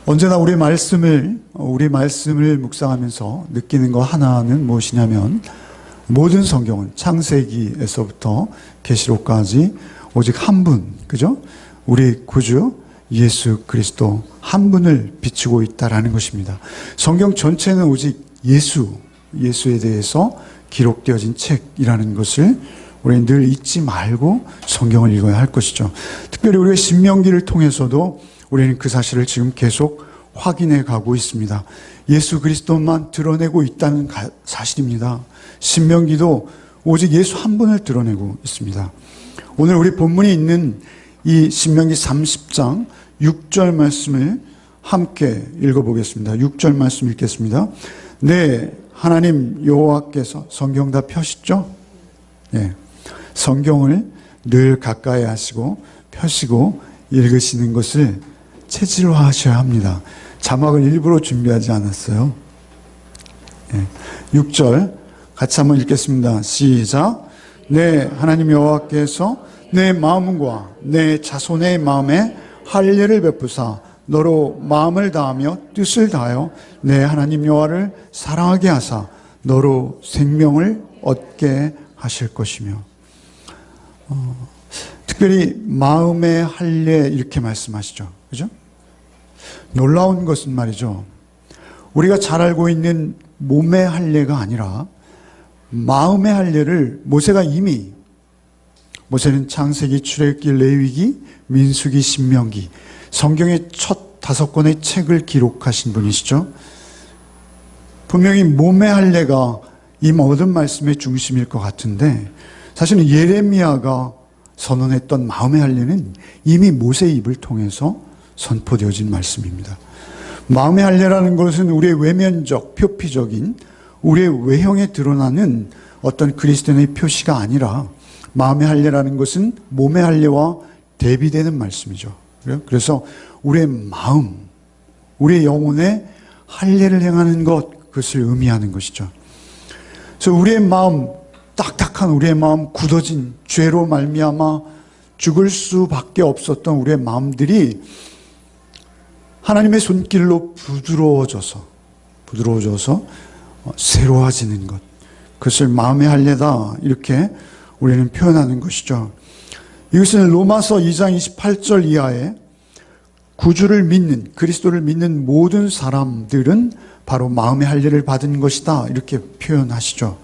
언제나 우리 말씀을 묵상하면서 느끼는 거 하나는 무엇이냐면, 모든 성경은 창세기에서부터 계시록까지 오직 한 분, 그죠? 우리 구주 예수 그리스도 한 분을 비추고 있다라는 것입니다. 성경 전체는 오직 예수에 대해서 기록되어진 책이라는 것을 우리는 늘 잊지 말고 성경을 읽어야 할 것이죠. 특별히 우리가 신명기를 통해서도 우리는 그 사실을 지금 계속 확인해 가고 있습니다. 예수 그리스도만 드러내고 있다는 사실입니다. 신명기도 오직 예수 한 분을 드러내고 있습니다. 오늘 우리 본문이 있는 이 신명기 30장 6절 말씀을 함께 읽어보겠습니다. 6절 말씀 읽겠습니다. 네, 하나님 여호와께서, 성경 다 펴시죠? 네, 성경을 늘 가까이 하시고 펴시고 읽으시는 것을 체질화하셔야 합니다. 자막을 일부러 준비하지 않았어요. 네, 6절 같이 한번 읽겠습니다. 시작. 네, 하나님 여호와께서 내 마음과 내 자손의 마음에 할례를 베푸사 너로 마음을 다하며 뜻을 다하여 내 하나님 여호와를 사랑하게 하사 너로 생명을 얻게 하실 것이며, 특별히 마음의 할례 이렇게 말씀하시죠. 그죠? 놀라운 것은 말이죠, 우리가 잘 알고 있는 몸의 할례가 아니라 마음의 할례를 모세는 창세기, 출애굽기, 레위기, 민수기, 신명기, 성경의 첫 5권의 책을 기록하신 분이시죠. 분명히 몸의 할례가 이 모든 말씀의 중심일 것 같은데, 사실은 예레미야가 선언했던 마음의 할례는 이미 모세의 입을 통해서 선포되어진 말씀입니다. 마음의 할례라는 것은 우리의 외면적, 표피적인 우리의 외형에 드러나는 어떤 그리스도인의 표시가 아니라, 마음의 할례라는 것은 몸의 할례와 대비되는 말씀이죠. 그래서 우리의 마음, 우리의 영혼에 할례를 행하는 것, 그것을 의미하는 것이죠. 그래서 우리의 마음, 딱딱한 우리의 마음, 굳어진 죄로 말미암아 죽을 수밖에 없었던 우리의 마음들이 하나님의 손길로 부드러워져서 새로워지는 것, 그것을 마음의 할례다 이렇게 우리는 표현하는 것이죠. 이것은 로마서 2장 28절 이하에 구주를 믿는, 그리스도를 믿는 모든 사람들은 바로 마음의 할례를 받은 것이다 이렇게 표현하시죠.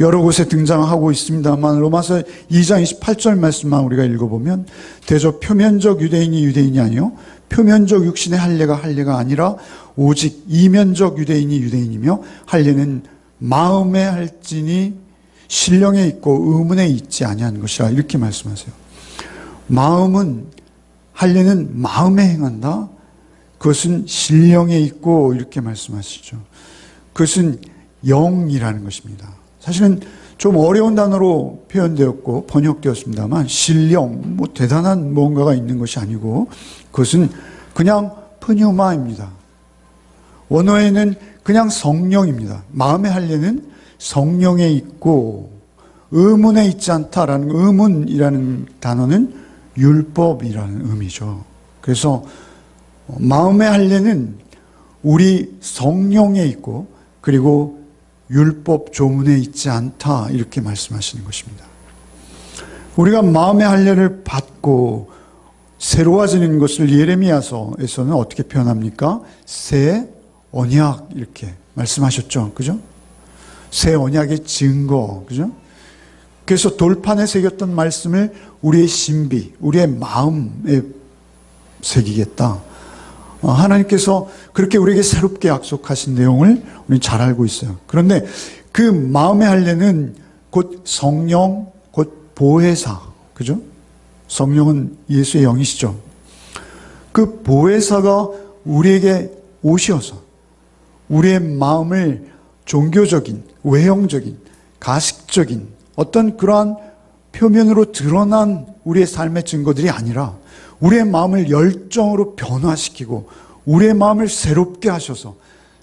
여러 곳에 등장하고 있습니다만 로마서 2장 28절 말씀만 우리가 읽어보면, 대저 표면적 유대인이 아니요 표면적 육신의 할례가 아니라 오직 이면적 유대인이며, 할례는 마음에 할지니 신령에 있고 의문에 있지 아니한 것이라 이렇게 말씀하세요. 할례는 마음에 행한다. 그것은 신령에 있고 이렇게 말씀하시죠. 그것은 영이라는 것입니다. 사실은 좀 어려운 단어로 표현되었고 번역되었습니다만, 신령, 대단한 무언가가 있는 것이 아니고 그것은 그냥 푸뉴마입니다. 원어에는 그냥 성령입니다. 마음의 할례는 성령에 있고 의문에 있지 않다라는, 의문이라는 단어는 율법이라는 의미죠. 그래서 마음의 할례는 우리 성령에 있고 그리고 율법 조문에 있지 않다 이렇게 말씀하시는 것입니다. 우리가 마음의 할례를 받고 새로워지는 것을 예레미야서에서는 어떻게 표현합니까? 새 언약 이렇게 말씀하셨죠. 그죠? 새 언약의 증거. 그죠? 그래서 돌판에 새겼던 말씀을 우리의 신비, 우리의 마음에 새기겠다. 하나님께서 그렇게 우리에게 새롭게 약속하신 내용을 우리는 잘 알고 있어요. 그런데 그 마음의 할례는 곧 성령, 곧 보혜사. 그죠? 성령은 예수의 영이시죠. 그 보혜사가 우리에게 오셔서 우리의 마음을 종교적인, 외형적인, 가식적인 어떤 그러한 표면으로 드러난 우리의 삶의 증거들이 아니라 우리의 마음을 열정으로 변화시키고 우리의 마음을 새롭게 하셔서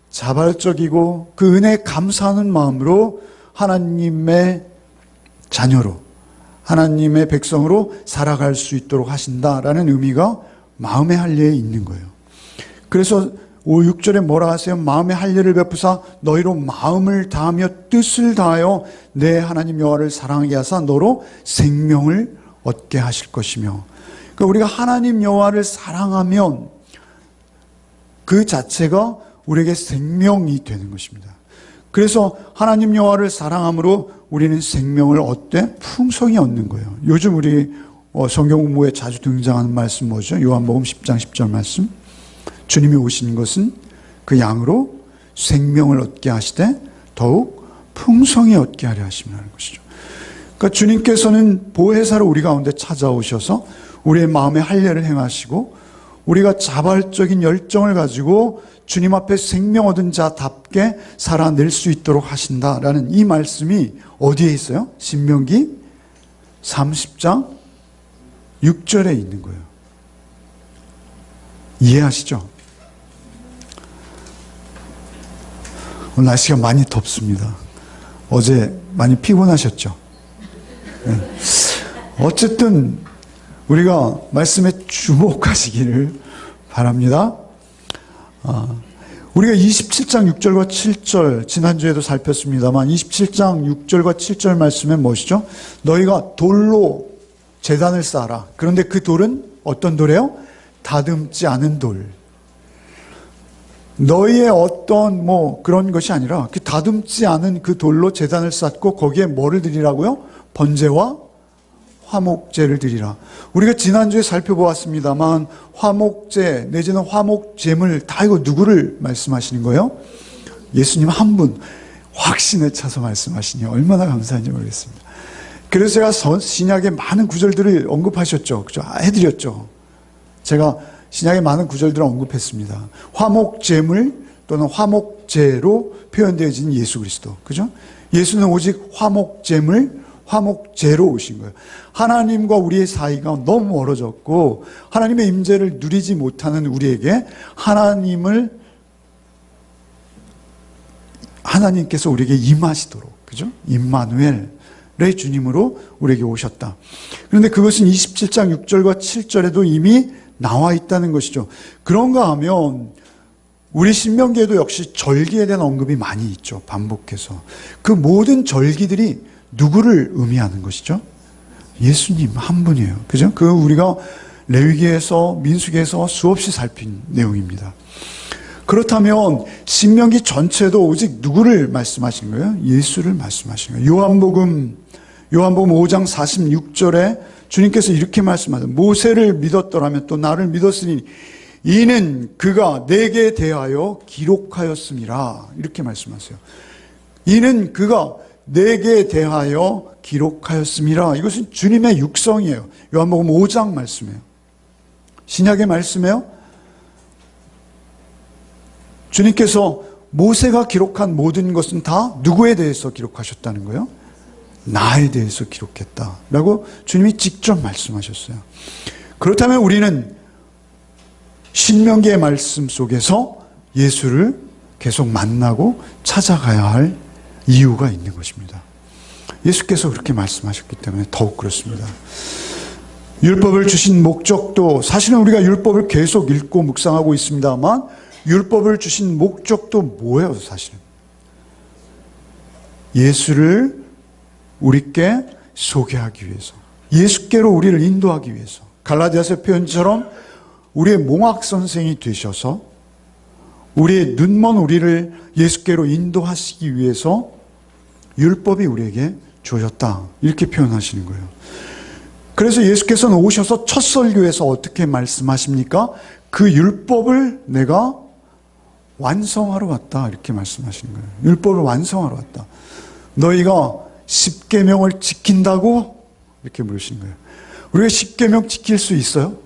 자발적이고 그 은혜에 감사하는 마음으로 하나님의 자녀로, 하나님의 백성으로 살아갈 수 있도록 하신다라는 의미가 마음의 할례에 있는 거예요. 그래서 5, 6절에 뭐라 하세요? 마음의 할례를 베푸사 너희로 마음을 다하며 뜻을 다하여 내 하나님 여호와를 사랑하게 하사 너로 생명을 얻게 하실 것이며, 그러니까 우리가 하나님 여호와를 사랑하면 그 자체가 우리에게 생명이 되는 것입니다. 그래서 하나님 여호와를 사랑함으로 우리는 생명을 얻되 풍성히 얻는 거예요. 요즘 우리 성경 공부에 자주 등장하는 말씀 뭐죠? 요한복음 10장 10절 말씀. 주님이 오신 것은 그 양으로 생명을 얻게 하시되 더욱 풍성히 얻게 하려 하심이라는 것이죠. 그러니까 주님께서는 보혜사로 우리 가운데 찾아오셔서 우리의 마음에 할례를 행하시고 우리가 자발적인 열정을 가지고 주님 앞에 생명 얻은 자답게 살아낼 수 있도록 하신다라는 이 말씀이 어디에 있어요? 신명기 30장 6절에 있는 거예요. 이해하시죠? 오늘 날씨가 많이 덥습니다. 어제 많이 피곤하셨죠? 네. 어쨌든 우리가 말씀에 주목하시기를 바랍니다. 우리가 27장 6절과 7절 지난주에도 살폈습니다만 27장 6절과 7절 말씀에 무엇이죠? 너희가 돌로 제단을 쌓아라. 그런데 그 돌은 어떤 돌이에요? 다듬지 않은 돌. 너희의 어떤 그런 것이 아니라 그 다듬지 않은 그 돌로 제단을 쌓고 거기에 뭐를 드리라고요? 번제와 화목제를 드리라. 우리가 지난주에 살펴보았습니다만 화목제 내지는 화목제물 다 이거 누구를 말씀하시는 거예요? 예수님 한 분 확신에 차서 말씀하시니 얼마나 감사한지 모르겠습니다. 그래서 제가 신약의 많은 구절들을 언급하셨죠. 그죠? 해드렸죠. 제가 신약의 많은 구절들을 언급했습니다. 화목제물 또는 화목제로 표현되어진 예수 그리스도. 그죠? 예수는 오직 화목제물, 화목제로 오신 거예요. 하나님과 우리의 사이가 너무 멀어졌고 하나님의 임재를 누리지 못하는 우리에게 하나님께서 우리에게 임하시도록, 그죠? 임마누엘의 주님으로 우리에게 오셨다. 그런데 그것은 27장 6절과 7절에도 이미 나와 있다는 것이죠. 그런가 하면 우리 신명기에도 역시 절기에 대한 언급이 많이 있죠. 반복해서. 그 모든 절기들이 누구를 의미하는 것이죠? 예수님 한 분이에요. 그죠? 그 우리가 레위기에서 민수기에서 수없이 살핀 내용입니다. 그렇다면 신명기 전체도 오직 누구를 말씀하신 거예요? 예수를 말씀하신 거예요. 요한복음 5장 46절에 주님께서 이렇게 말씀하세요. 모세를 믿었더라면 또 나를 믿었으니 이는 그가 내게 대하여 기록하였음이라. 이렇게 말씀하세요. 이는 그가 내게 대하여 기록하였음이라. 이것은 주님의 육성이에요. 요한복음 5장 말씀이에요. 신약의 말씀이에요. 주님께서 모세가 기록한 모든 것은 다 누구에 대해서 기록하셨다는 거예요? 나에 대해서 기록했다라고 주님이 직접 말씀하셨어요. 그렇다면 우리는 신명기의 말씀 속에서 예수를 계속 만나고 찾아가야 할 이유가 있는 것입니다. 예수께서 그렇게 말씀하셨기 때문에 더욱 그렇습니다. 율법을 주신 목적도, 사실은 우리가 율법을 계속 읽고 묵상하고 있습니다만 율법을 주신 목적도 뭐예요? 사실은 예수를 우리께 소개하기 위해서, 예수께로 우리를 인도하기 위해서, 갈라디아서 표현처럼 우리의 몽학 선생이 되셔서 우리의 눈먼 우리를 예수께로 인도하시기 위해서 율법이 우리에게 주어졌다, 이렇게 표현하시는 거예요. 그래서 예수께서는 오셔서 첫 설교에서 어떻게 말씀하십니까? 그 율법을 내가 완성하러 왔다, 이렇게 말씀하시는 거예요. 율법을 완성하러 왔다. 너희가 십계명을 지킨다고? 이렇게 물으시는 거예요. 우리가 십계명 지킬 수 있어요?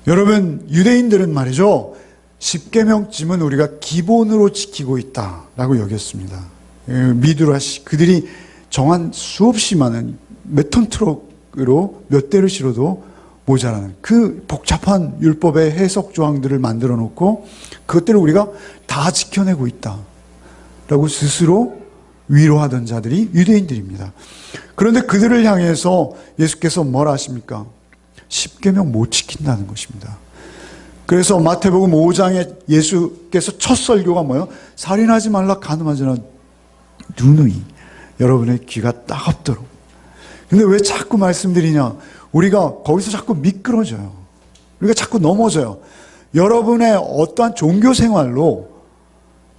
여러분, 유대인들은 말이죠, 십계명쯤은 우리가 기본으로 지키고 있다라고 여겼습니다. 미드라시, 그들이 정한 수없이 많은 몇 톤 트럭으로 몇 대를 실어도 모자라는 그 복잡한 율법의 해석 조항들을 만들어 놓고 그것들을 우리가 다 지켜내고 있다라고 스스로 위로하던 자들이 유대인들입니다. 그런데 그들을 향해서 예수께서 뭐라 하십니까? 십계명 못 지킨다는 것입니다. 그래서 마태복음 5장에 예수께서 첫 설교가 뭐예요? 살인하지 말라, 간음하지 말라. 누누이 여러분의 귀가 따갑도록. 근데 왜 자꾸 말씀드리냐? 우리가 거기서 자꾸 미끄러져요. 우리가 자꾸 넘어져요. 여러분의 어떠한 종교 생활로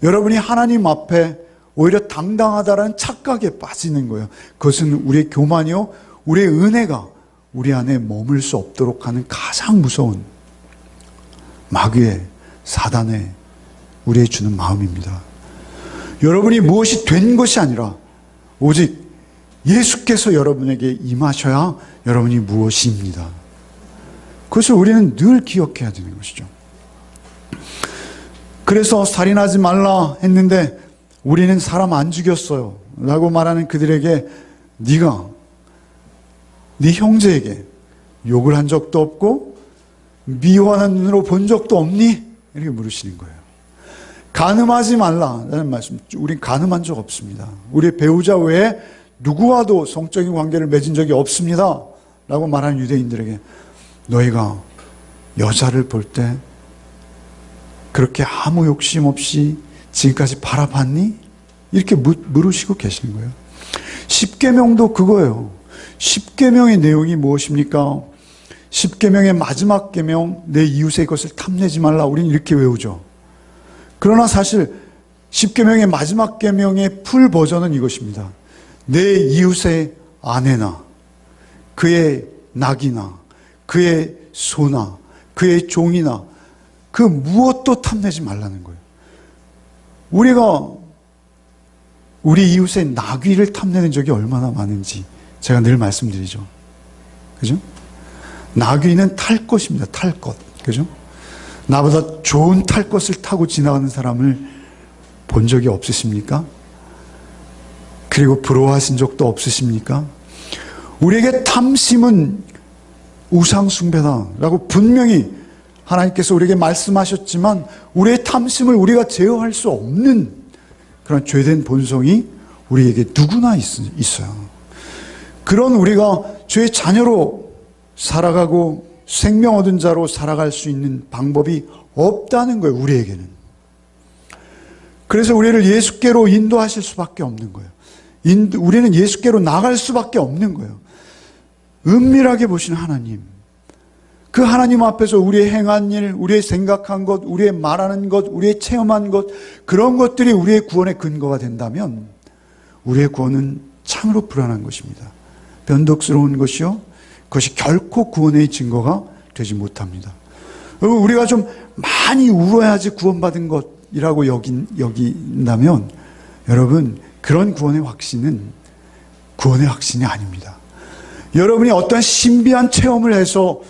여러분이 하나님 앞에 오히려 당당하다라는 착각에 빠지는 거예요. 그것은 우리의 교만이요, 우리의 은혜가 우리 안에 머물 수 없도록 하는 가장 무서운 마귀의, 사단의 우리에 주는 마음입니다. 여러분이 무엇이 된 것이 아니라 오직 예수께서 여러분에게 임하셔야 여러분이 무엇입니다. 그것을 우리는 늘 기억해야 되는 것이죠. 그래서 살인하지 말라 했는데 우리는 사람 안 죽였어요 라고 말하는 그들에게 네가 네 형제에게 욕을 한 적도 없고 미워하는 눈으로 본 적도 없니? 이렇게 물으시는 거예요. 간음하지 말라라는 말씀. 우린 간음한 적 없습니다. 우리 배우자 외에 누구와도 성적인 관계를 맺은 적이 없습니다 라고 말하는 유대인들에게 너희가 여자를 볼 때 그렇게 아무 욕심 없이 지금까지 바라봤니? 이렇게 물으시고 계시는 거예요. 십계명도 그거예요. 십계명의 내용이 무엇입니까? 십계명의 마지막 계명, 내 이웃의 것을 탐내지 말라. 우리는 이렇게 외우죠. 그러나 사실 십계명의 마지막 계명의 풀 버전은 이것입니다. 내 이웃의 아내나 그의 낙이나 그의 소나 그의 종이나 그 무엇도 탐내지 말라는 거예요. 우리가 우리 이웃의 나귀를 탐내는 적이 얼마나 많은지 제가 늘 말씀드리죠. 그죠? 나귀는 탈 것입니다. 탈 것. 그죠? 나보다 좋은 탈 것을 타고 지나가는 사람을 본 적이 없으십니까? 그리고 부러워하신 적도 없으십니까? 우리에게 탐심은 우상숭배다라고 분명히 하나님께서 우리에게 말씀하셨지만 우리의 탐심을 우리가 제어할 수 없는 그런 죄된 본성이 우리에게 누구나 있어요. 그런 우리가 죄의 자녀로 살아가고 생명 얻은 자로 살아갈 수 있는 방법이 없다는 거예요. 우리에게는. 그래서 우리를 예수께로 인도하실 수밖에 없는 거예요. 우리는 예수께로 나갈 수밖에 없는 거예요. 은밀하게 보시는 하나님, 그 하나님 앞에서 우리의 행한 일, 우리의 생각한 것, 우리의 말하는 것, 우리의 체험한 것, 그런 것들이 우리의 구원의 근거가 된다면 우리의 구원은 참으로 불안한 것입니다. 변덕스러운 것이요, 그것이 결코 구원의 증거가 되지 못합니다. 우리가 좀 많이 울어야지 구원받은 것이라고 여긴다면 여러분, 그런 구원의 확신은 구원의 확신이 아닙니다. 여러분이 어떤 신비한 체험을 해서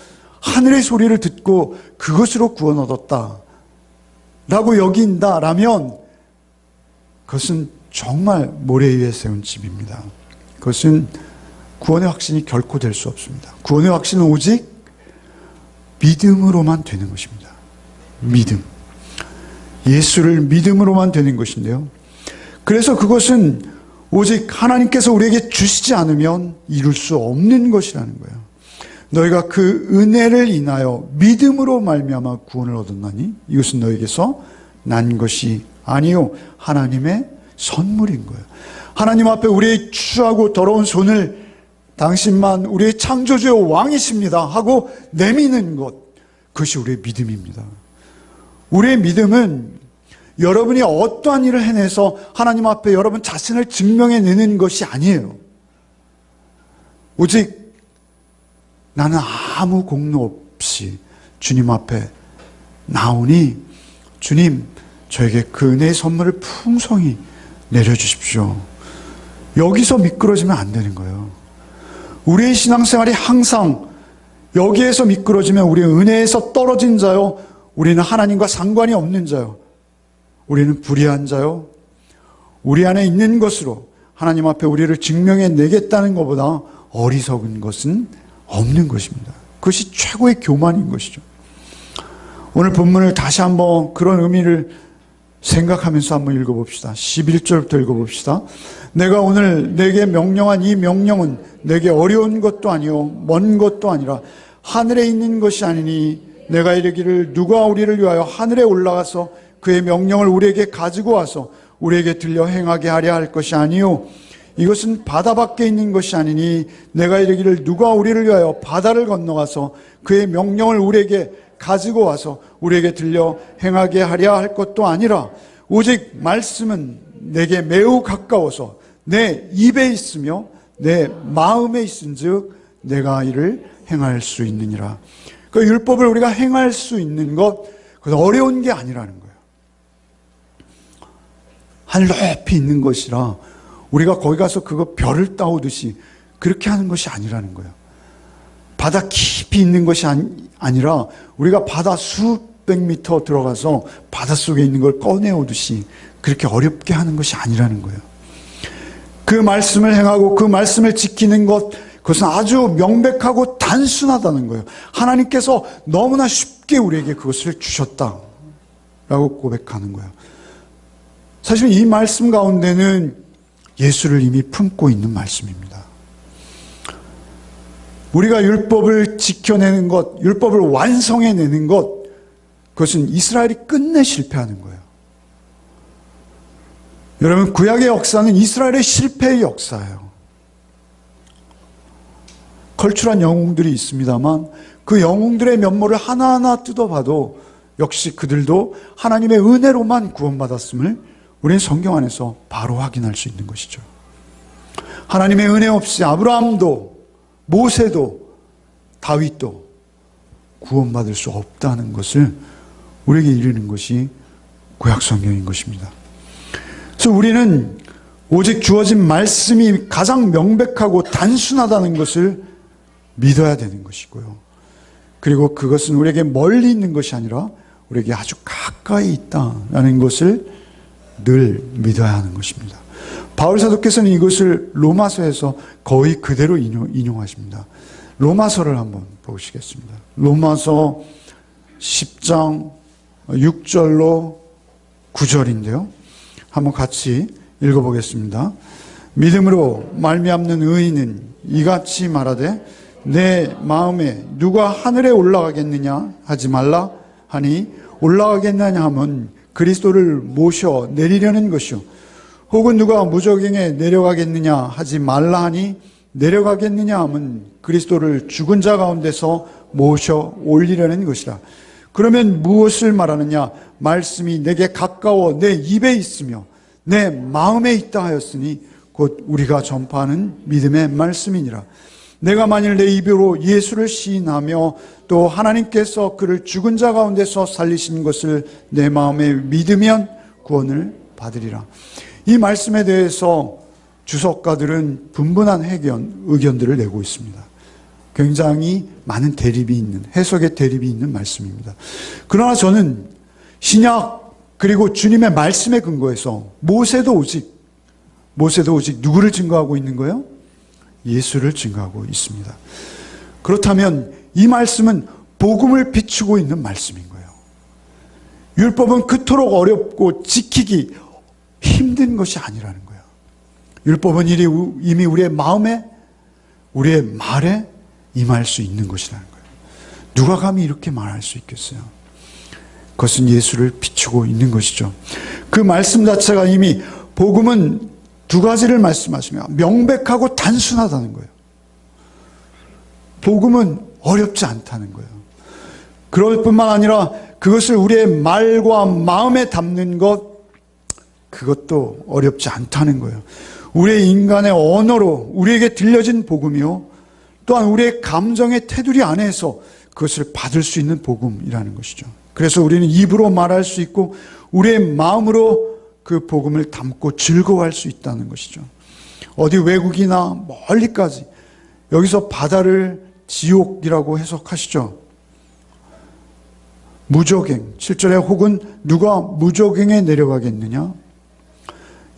하늘의 소리를 듣고 그것으로 구원 얻었다 라고 여긴다라면 그것은 정말 모래 위에 세운 집입니다. 그것은 구원의 확신이 결코 될 수 없습니다. 구원의 확신은 오직 믿음으로만 되는 것입니다. 믿음. 예수를 믿음으로만 되는 것인데요. 그래서 그것은 오직 하나님께서 우리에게 주시지 않으면 이룰 수 없는 것이라는 거예요. 너희가 그 은혜를 인하여 믿음으로 말미암아 구원을 얻었나니 이것은 너희에게서 난 것이 아니요 하나님의 선물인 거예요. 하나님 앞에 우리의 추하고 더러운 손을 당신만 우리의 창조주의 왕이십니다 하고 내미는 것, 그것이 우리의 믿음입니다. 우리의 믿음은 여러분이 어떠한 일을 해내서 하나님 앞에 여러분 자신을 증명해내는 것이 아니에요. 오직 나는 아무 공로 없이 주님 앞에 나오니 주님 저에게 그 은혜의 선물을 풍성히 내려주십시오. 여기서 미끄러지면 안 되는 거예요. 우리의 신앙생활이 항상 여기에서 미끄러지면 우리의 은혜에서 떨어진 자요, 우리는 하나님과 상관이 없는 자요, 우리는 불의한 자요, 우리 안에 있는 것으로 하나님 앞에 우리를 증명해 내겠다는 것보다 어리석은 것은 없는 것입니다. 그것이 최고의 교만인 것이죠. 오늘 본문을 다시 한번 그런 의미를 생각하면서 한번 읽어봅시다. 11절부터 읽어봅시다. 내가 오늘 내게 명령한 이 명령은 내게 어려운 것도 아니요 먼 것도 아니라 하늘에 있는 것이 아니니 내가 이르기를 누가 우리를 위하여 하늘에 올라가서 그의 명령을 우리에게 가지고 와서 우리에게 들려 행하게 하려 할 것이 아니요 이것은 바다 밖에 있는 것이 아니니 내가 이르기를 누가 우리를 위하여 바다를 건너가서 그의 명령을 우리에게 가지고 와서 우리에게 들려 행하게 하려 할 것도 아니라 오직 말씀은 내게 매우 가까워서 내 입에 있으며 내 마음에 있은즉 내가 이를 행할 수 있느니라. 그 율법을 우리가 행할 수 있는 것, 그건 어려운 게 아니라는 거예요. 하늘 높이 있는 것이라 우리가 거기 가서 그거 별을 따오듯이 그렇게 하는 것이 아니라는 거예요. 바다 깊이 있는 것이 아니라 우리가 바다 수백 미터 들어가서 바닷속에 있는 걸 꺼내오듯이 그렇게 어렵게 하는 것이 아니라는 거예요. 그 말씀을 행하고 그 말씀을 지키는 것, 그것은 아주 명백하고 단순하다는 거예요. 하나님께서 너무나 쉽게 우리에게 그것을 주셨다라고 고백하는 거예요. 사실 이 말씀 가운데는 예수를 이미 품고 있는 말씀입니다. 우리가 율법을 지켜내는 것, 율법을 완성해내는 것, 그것은 이스라엘이 끝내 실패하는 거예요. 여러분, 구약의 역사는 이스라엘의 실패의 역사예요. 걸출한 영웅들이 있습니다만 그 영웅들의 면모를 하나하나 뜯어봐도 역시 그들도 하나님의 은혜로만 구원받았음을 우리는 성경 안에서 바로 확인할 수 있는 것이죠. 하나님의 은혜 없이 아브라함도 모세도 다윗도 구원받을 수 없다는 것을 우리에게 이르는 것이 구약 성경인 것입니다. 그래서 우리는 오직 주어진 말씀이 가장 명백하고 단순하다는 것을 믿어야 되는 것이고요. 그리고 그것은 우리에게 멀리 있는 것이 아니라 우리에게 아주 가까이 있다는 것을 늘 믿어야 하는 것입니다. 바울 사도께서는 이것을 로마서에서 거의 그대로 인용하십니다. 로마서를 한번 보시겠습니다. 로마서 10장 6절로 9절인데요. 한번 같이 읽어보겠습니다. 믿음으로 말미암는 의인은 이같이 말하되 내 마음에 누가 하늘에 올라가겠느냐 하지 말라 하니 올라가겠느냐 하면 그리스도를 모셔 내리려는 것이요 혹은 누가 무저갱에 내려가겠느냐 하지 말라 하니 내려가겠느냐 하면 그리스도를 죽은 자 가운데서 모셔 올리려는 것이라. 그러면 무엇을 말하느냐? 말씀이 내게 가까워 내 입에 있으며 내 마음에 있다 하였으니 곧 우리가 전파하는 믿음의 말씀이니라. 내가 만일 내 입으로 예수를 시인하며 또 하나님께서 그를 죽은 자 가운데서 살리신 것을 내 마음에 믿으면 구원을 받으리라. 이 말씀에 대해서 주석가들은 분분한 의견들을 내고 있습니다. 굉장히 많은 대립이 있는, 해석의 대립이 있는 말씀입니다. 그러나 저는 신약 그리고 주님의 말씀에 근거해서 모세도 오직 누구를 증거하고 있는 거예요? 예수를 증거하고 있습니다. 그렇다면 이 말씀은 복음을 비추고 있는 말씀인 거예요. 율법은 그토록 어렵고 지키기 힘든 것이 아니라는 거예요. 율법은 이미 우리의 마음에, 우리의 말에 임할 수 있는 것이라는 거예요. 누가 감히 이렇게 말할 수 있겠어요? 그것은 예수를 비추고 있는 것이죠. 그 말씀 자체가 이미 복음은 두 가지를 말씀하시며 명백하고 단순하다는 거예요. 복음은 어렵지 않다는 거예요. 그럴 뿐만 아니라 그것을 우리의 말과 마음에 담는 것, 그것도 어렵지 않다는 거예요. 우리의 인간의 언어로 우리에게 들려진 복음이요, 또한 우리의 감정의 테두리 안에서 그것을 받을 수 있는 복음이라는 것이죠. 그래서 우리는 입으로 말할 수 있고 우리의 마음으로 그 복음을 담고 즐거워할 수 있다는 것이죠. 어디 외국이나 멀리까지, 여기서 바다를 지옥이라고 해석하시죠. 무저갱, 7절에 혹은 누가 무저갱에 내려가겠느냐?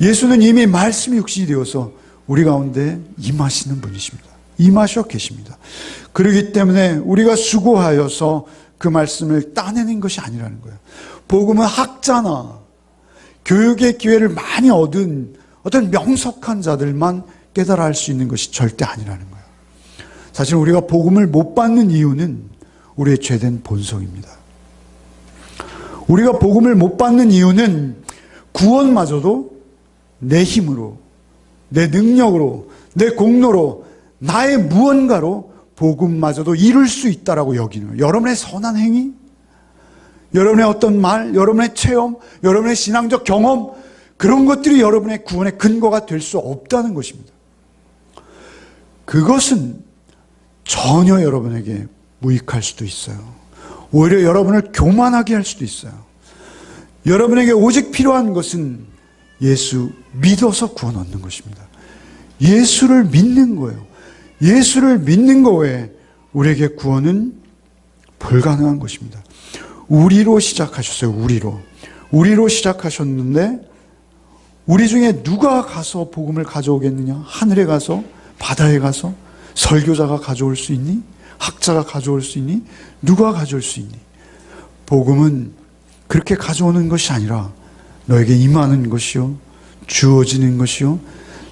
예수는 이미 말씀이 육신이 되어서 우리 가운데 임하시는 분이십니다. 임하셔 계십니다. 그렇기 때문에 우리가 수고하여서 그 말씀을 따내는 것이 아니라는 거예요. 복음은 학자나 교육의 기회를 많이 얻은 어떤 명석한 자들만 깨달아 할 수 있는 것이 절대 아니라는 거예요. 사실 우리가 복음을 못 받는 이유는 우리의 죄된 본성입니다. 우리가 복음을 못 받는 이유는 구원마저도 내 힘으로, 내 능력으로, 내 공로로, 나의 무언가로 복음마저도 이룰 수 있다라고 여기는, 여러분의 선한 행위, 여러분의 어떤 말, 여러분의 체험, 여러분의 신앙적 경험, 그런 것들이 여러분의 구원의 근거가 될 수 없다는 것입니다. 그것은 전혀 여러분에게 무익할 수도 있어요. 오히려 여러분을 교만하게 할 수도 있어요. 여러분에게 오직 필요한 것은 예수 믿어서 구원 얻는 것입니다. 예수를 믿는 거예요. 예수를 믿는 거 외에 우리에게 구원은 불가능한 것입니다. 우리로 시작하셨어요. 우리로 시작하셨는데 우리 중에 누가 가서 복음을 가져오겠느냐? 하늘에 가서, 바다에 가서 설교자가 가져올 수 있니? 학자가 가져올 수 있니? 누가 가져올 수 있니? 복음은 그렇게 가져오는 것이 아니라 너에게 임하는 것이요, 주어지는 것이요,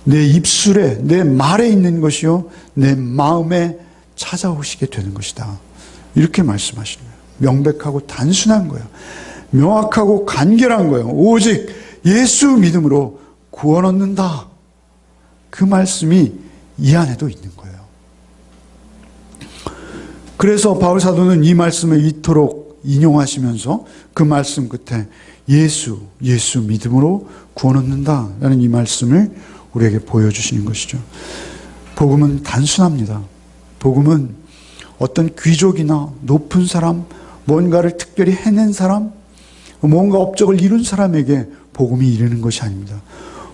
내 입술에, 내 말에 있는 것이요, 내 마음에 찾아오시게 되는 것이다. 이렇게 말씀하시는 거예요. 명백하고 단순한 거예요. 명확하고 간결한 거예요. 오직 예수 믿음으로 구원 얻는다. 그 말씀이 이 안에도 있는 거예요. 그래서 바울 사도는 이 말씀을 이토록 인용하시면서 그 말씀 끝에 예수 믿음으로 구원 얻는다라는 이 말씀을 우리에게 보여주시는 것이죠. 복음은 단순합니다. 복음은 어떤 귀족이나 높은 사람, 뭔가를 특별히 해낸 사람, 뭔가 업적을 이룬 사람에게 복음이 이르는 것이 아닙니다.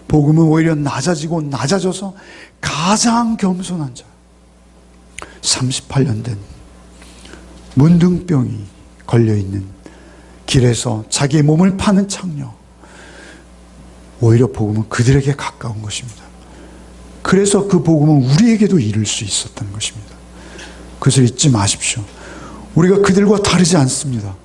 복음은 오히려 낮아지고 낮아져서 가장 겸손한 자, 38년 된 문둥병이 걸려있는 길에서 자기의 몸을 파는 창녀, 오히려 복음은 그들에게 가까운 것입니다. 그래서 그 복음은 우리에게도 이룰 수 있었던 것입니다. 그것을 잊지 마십시오. 우리가 그들과 다르지 않습니다.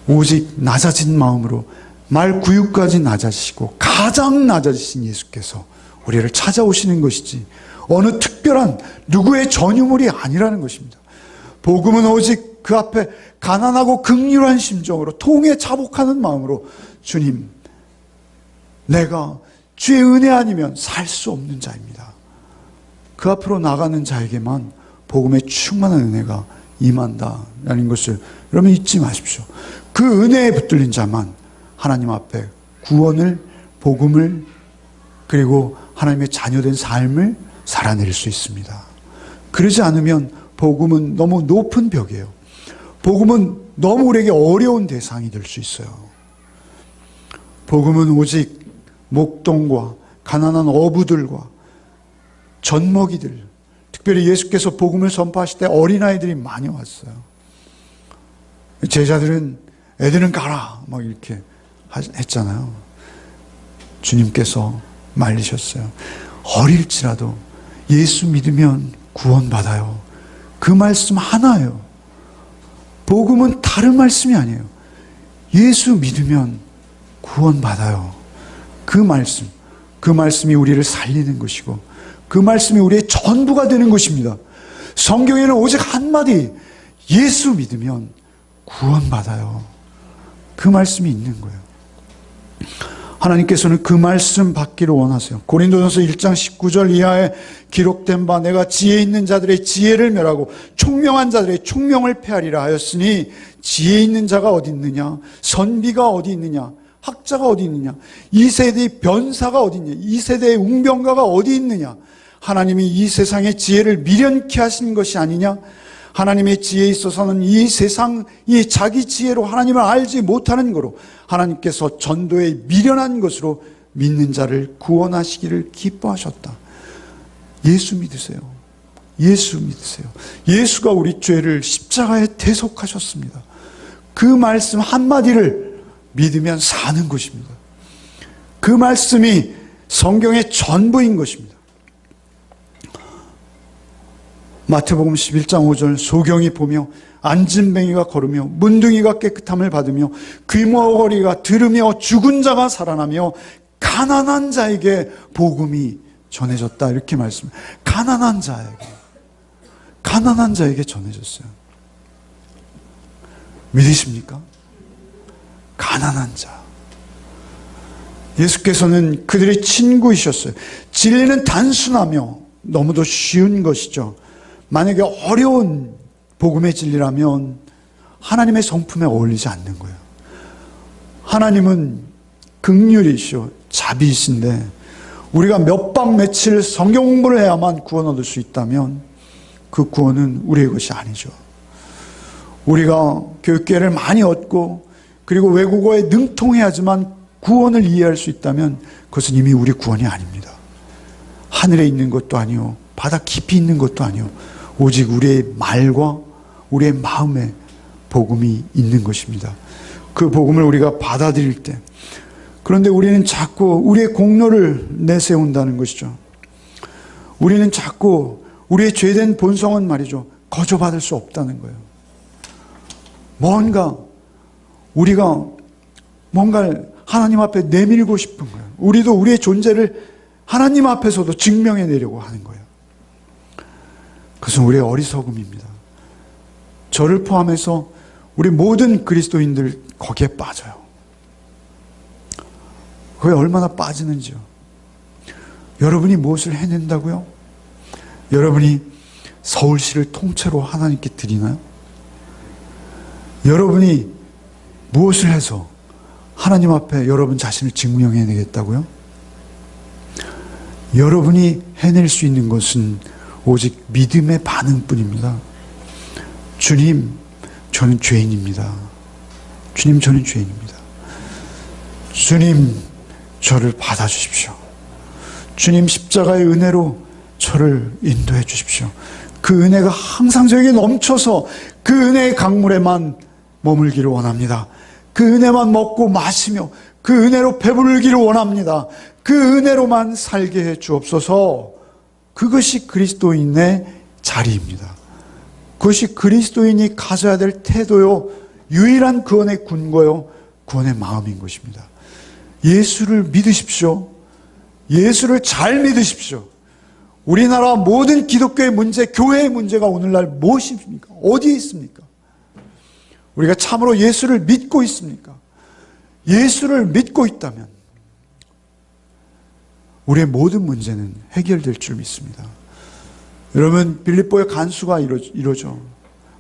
오직 낮아진 마음으로 말구유까지 낮아지시고 가장 낮아지신 예수께서 우리를 찾아오시는 것이지 어느 특별한 누구의 전유물이 아니라는 것입니다. 복음은 오직 그 앞에 가난하고 극률한 심정으로 통에 자복하는 마음으로 주님, 내가 주의 은혜 아니면 살 수 없는 자입니다. 그 앞으로 나가는 자에게만 복음의 충만한 은혜가 임한다라는 것을 여러분 잊지 마십시오. 그 은혜에 붙들린 자만 하나님 앞에 구원을, 복음을, 그리고 하나님의 자녀된 삶을 살아낼 수 있습니다. 그러지 않으면 복음은 너무 높은 벽이에요. 복음은 너무 우리에게 어려운 대상이 될 수 있어요. 복음은 오직 목동과 가난한 어부들과 젖먹이들, 특별히 예수께서 복음을 선포하실 때 어린아이들이 많이 왔어요. 제자들은 애들은 가라 막 이렇게 했잖아요. 주님께서 말리셨어요. 어릴지라도 예수 믿으면 구원받아요. 그 말씀 하나예요. 복음은 다른 말씀이 아니에요. 예수 믿으면 구원받아요. 그 말씀이 우리를 살리는 것이고 그 말씀이 우리의 전부가 되는 것입니다. 성경에는 오직 한마디, 예수 믿으면 구원받아요. 그 말씀이 있는 거예요. 하나님께서는 그 말씀 받기를 원하세요. 고린도전서 1장 19절 이하에 기록된 바 내가 지혜 있는 자들의 지혜를 멸하고 총명한 자들의 총명을 폐하리라 하였으니 지혜 있는 자가 어디 있느냐? 선비가 어디 있느냐? 학자가 어디 있느냐? 이 세대의 변사가 어디 있느냐? 이 세대의 웅변가가 어디 있느냐? 하나님이 이 세상의 지혜를 미련케 하신 것이 아니냐? 하나님의 지혜에 있어서는 이 세상, 이 자기 지혜로 하나님을 알지 못하는 거로 하나님께서 전도에 미련한 것으로 믿는 자를 구원하시기를 기뻐하셨다. 예수 믿으세요. 예수 믿으세요. 예수가 우리 죄를 십자가에 대속하셨습니다. 그 말씀 한마디를 믿으면 사는 것입니다. 그 말씀이 성경의 전부인 것입니다. 마태복음 11장 5절 소경이 보며 안진뱅이가 걸으며 문둥이가 깨끗함을 받으며 귀머거리가 들으며 죽은 자가 살아나며 가난한 자에게 복음이 전해졌다. 이렇게 말씀해요. 가난한 자에게 전해졌어요. 믿으십니까? 가난한 자. 예수께서는 그들의 친구이셨어요. 진리는 단순하며 너무도 쉬운 것이죠. 만약에 어려운 복음의 진리라면 하나님의 성품에 어울리지 않는 거예요. 하나님은 긍휼이시오, 자비이신데 우리가 몇 밤 며칠 성경 공부를 해야만 구원 얻을 수 있다면 그 구원은 우리의 것이 아니죠. 우리가 교육계를 많이 얻고 그리고 외국어에 능통해야지만 구원을 이해할 수 있다면 그것은 이미 우리 구원이 아닙니다. 하늘에 있는 것도 아니요, 바다 깊이 있는 것도 아니요, 오직 우리의 말과 우리의 마음에 복음이 있는 것입니다. 그 복음을 우리가 받아들일 때, 그런데 우리는 자꾸 우리의 공로를 내세운다는 것이죠. 우리는 자꾸 우리의 죄된 본성은 말이죠, 거저받을 수 없다는 거예요. 우리가 뭔가를 하나님 앞에 내밀고 싶은 거예요. 우리도 우리의 존재를 하나님 앞에서도 증명해내려고 하는 거예요. 그것은 우리의 어리석음입니다. 저를 포함해서 우리 모든 그리스도인들 거기에 빠져요. 그게 얼마나 빠지는지요. 여러분이 무엇을 해낸다고요? 여러분이 서울시를 통째로 하나님께 드리나요? 여러분이 무엇을 해서 하나님 앞에 여러분 자신을 증명해내겠다고요? 여러분이 해낼 수 있는 것은 오직 믿음의 반응뿐입니다. 주님, 저는 죄인입니다. 주님, 저는 죄인입니다. 주님, 저를 받아주십시오. 주님, 십자가의 은혜로 저를 인도해 주십시오. 그 은혜가 항상 저에게 넘쳐서 그 은혜의 강물에만 머물기를 원합니다. 그 은혜만 먹고 마시며 그 은혜로 배부르기를 원합니다. 그 은혜로만 살게 해 주옵소서. 그것이 그리스도인의 자리입니다. 그것이 그리스도인이 가져야 될 태도요, 유일한 구원의 군거요, 구원의 마음인 것입니다. 예수를 믿으십시오. 예수를 잘 믿으십시오. 우리나라 모든 기독교의 문제, 교회의 문제가 오늘날 무엇입니까? 어디에 있습니까? 우리가 참으로 예수를 믿고 있습니까? 예수를 믿고 있다면 우리의 모든 문제는 해결될 줄 믿습니다. 여러분, 빌립보의 간수가 이러죠.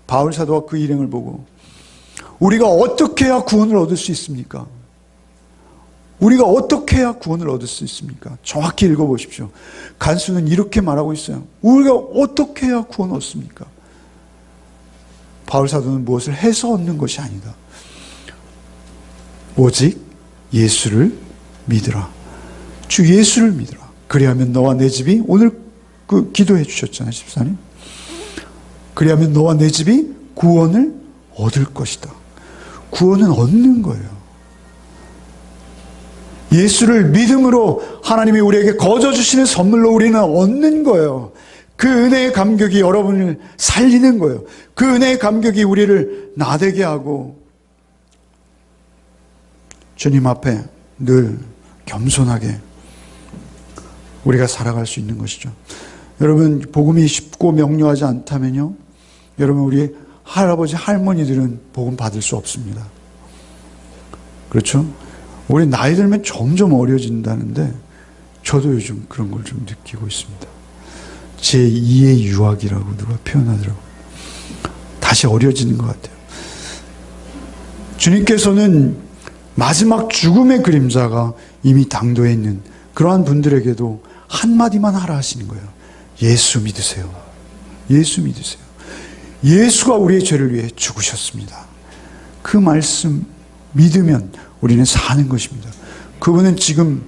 바울 사도가 그 일행을 보고 우리가 어떻게 해야 구원을 얻을 수 있습니까? 우리가 어떻게 해야 구원을 얻을 수 있습니까? 정확히 읽어보십시오. 간수는 이렇게 말하고 있어요. 우리가 어떻게 해야 구원을 얻습니까? 바울 사도는 무엇을 해서 얻는 것이 아니다. 오직 예수를 믿으라. 주 예수를 믿으라. 그리하면 너와 내 집이, 오늘 그 기도해 주셨잖아요, 집사님. 그리하면 너와 내 집이 구원을 얻을 것이다. 구원은 얻는 거예요. 예수를 믿음으로 하나님이 우리에게 거저 주시는 선물로 우리는 얻는 거예요. 그 은혜의 감격이 여러분을 살리는 거예요. 그 은혜의 감격이 우리를 나대게 하고 주님 앞에 늘 겸손하게 우리가 살아갈 수 있는 것이죠. 여러분, 복음이 쉽고 명료하지 않다면요, 여러분, 우리 할아버지 할머니들은 복음 받을 수 없습니다. 그렇죠? 우리 나이 들면 점점 어려진다는데 저도 요즘 그런 걸 좀 느끼고 있습니다. 제2의 유학이라고 누가 표현하더라고요. 다시 어려지는 것 같아요. 주님께서는 마지막 죽음의 그림자가 이미 당도해 있는 그러한 분들에게도 한마디만 하라 하시는 거예요. 예수 믿으세요. 예수 믿으세요. 예수가 우리의 죄를 위해 죽으셨습니다. 그 말씀 믿으면 우리는 사는 것입니다. 그분은 지금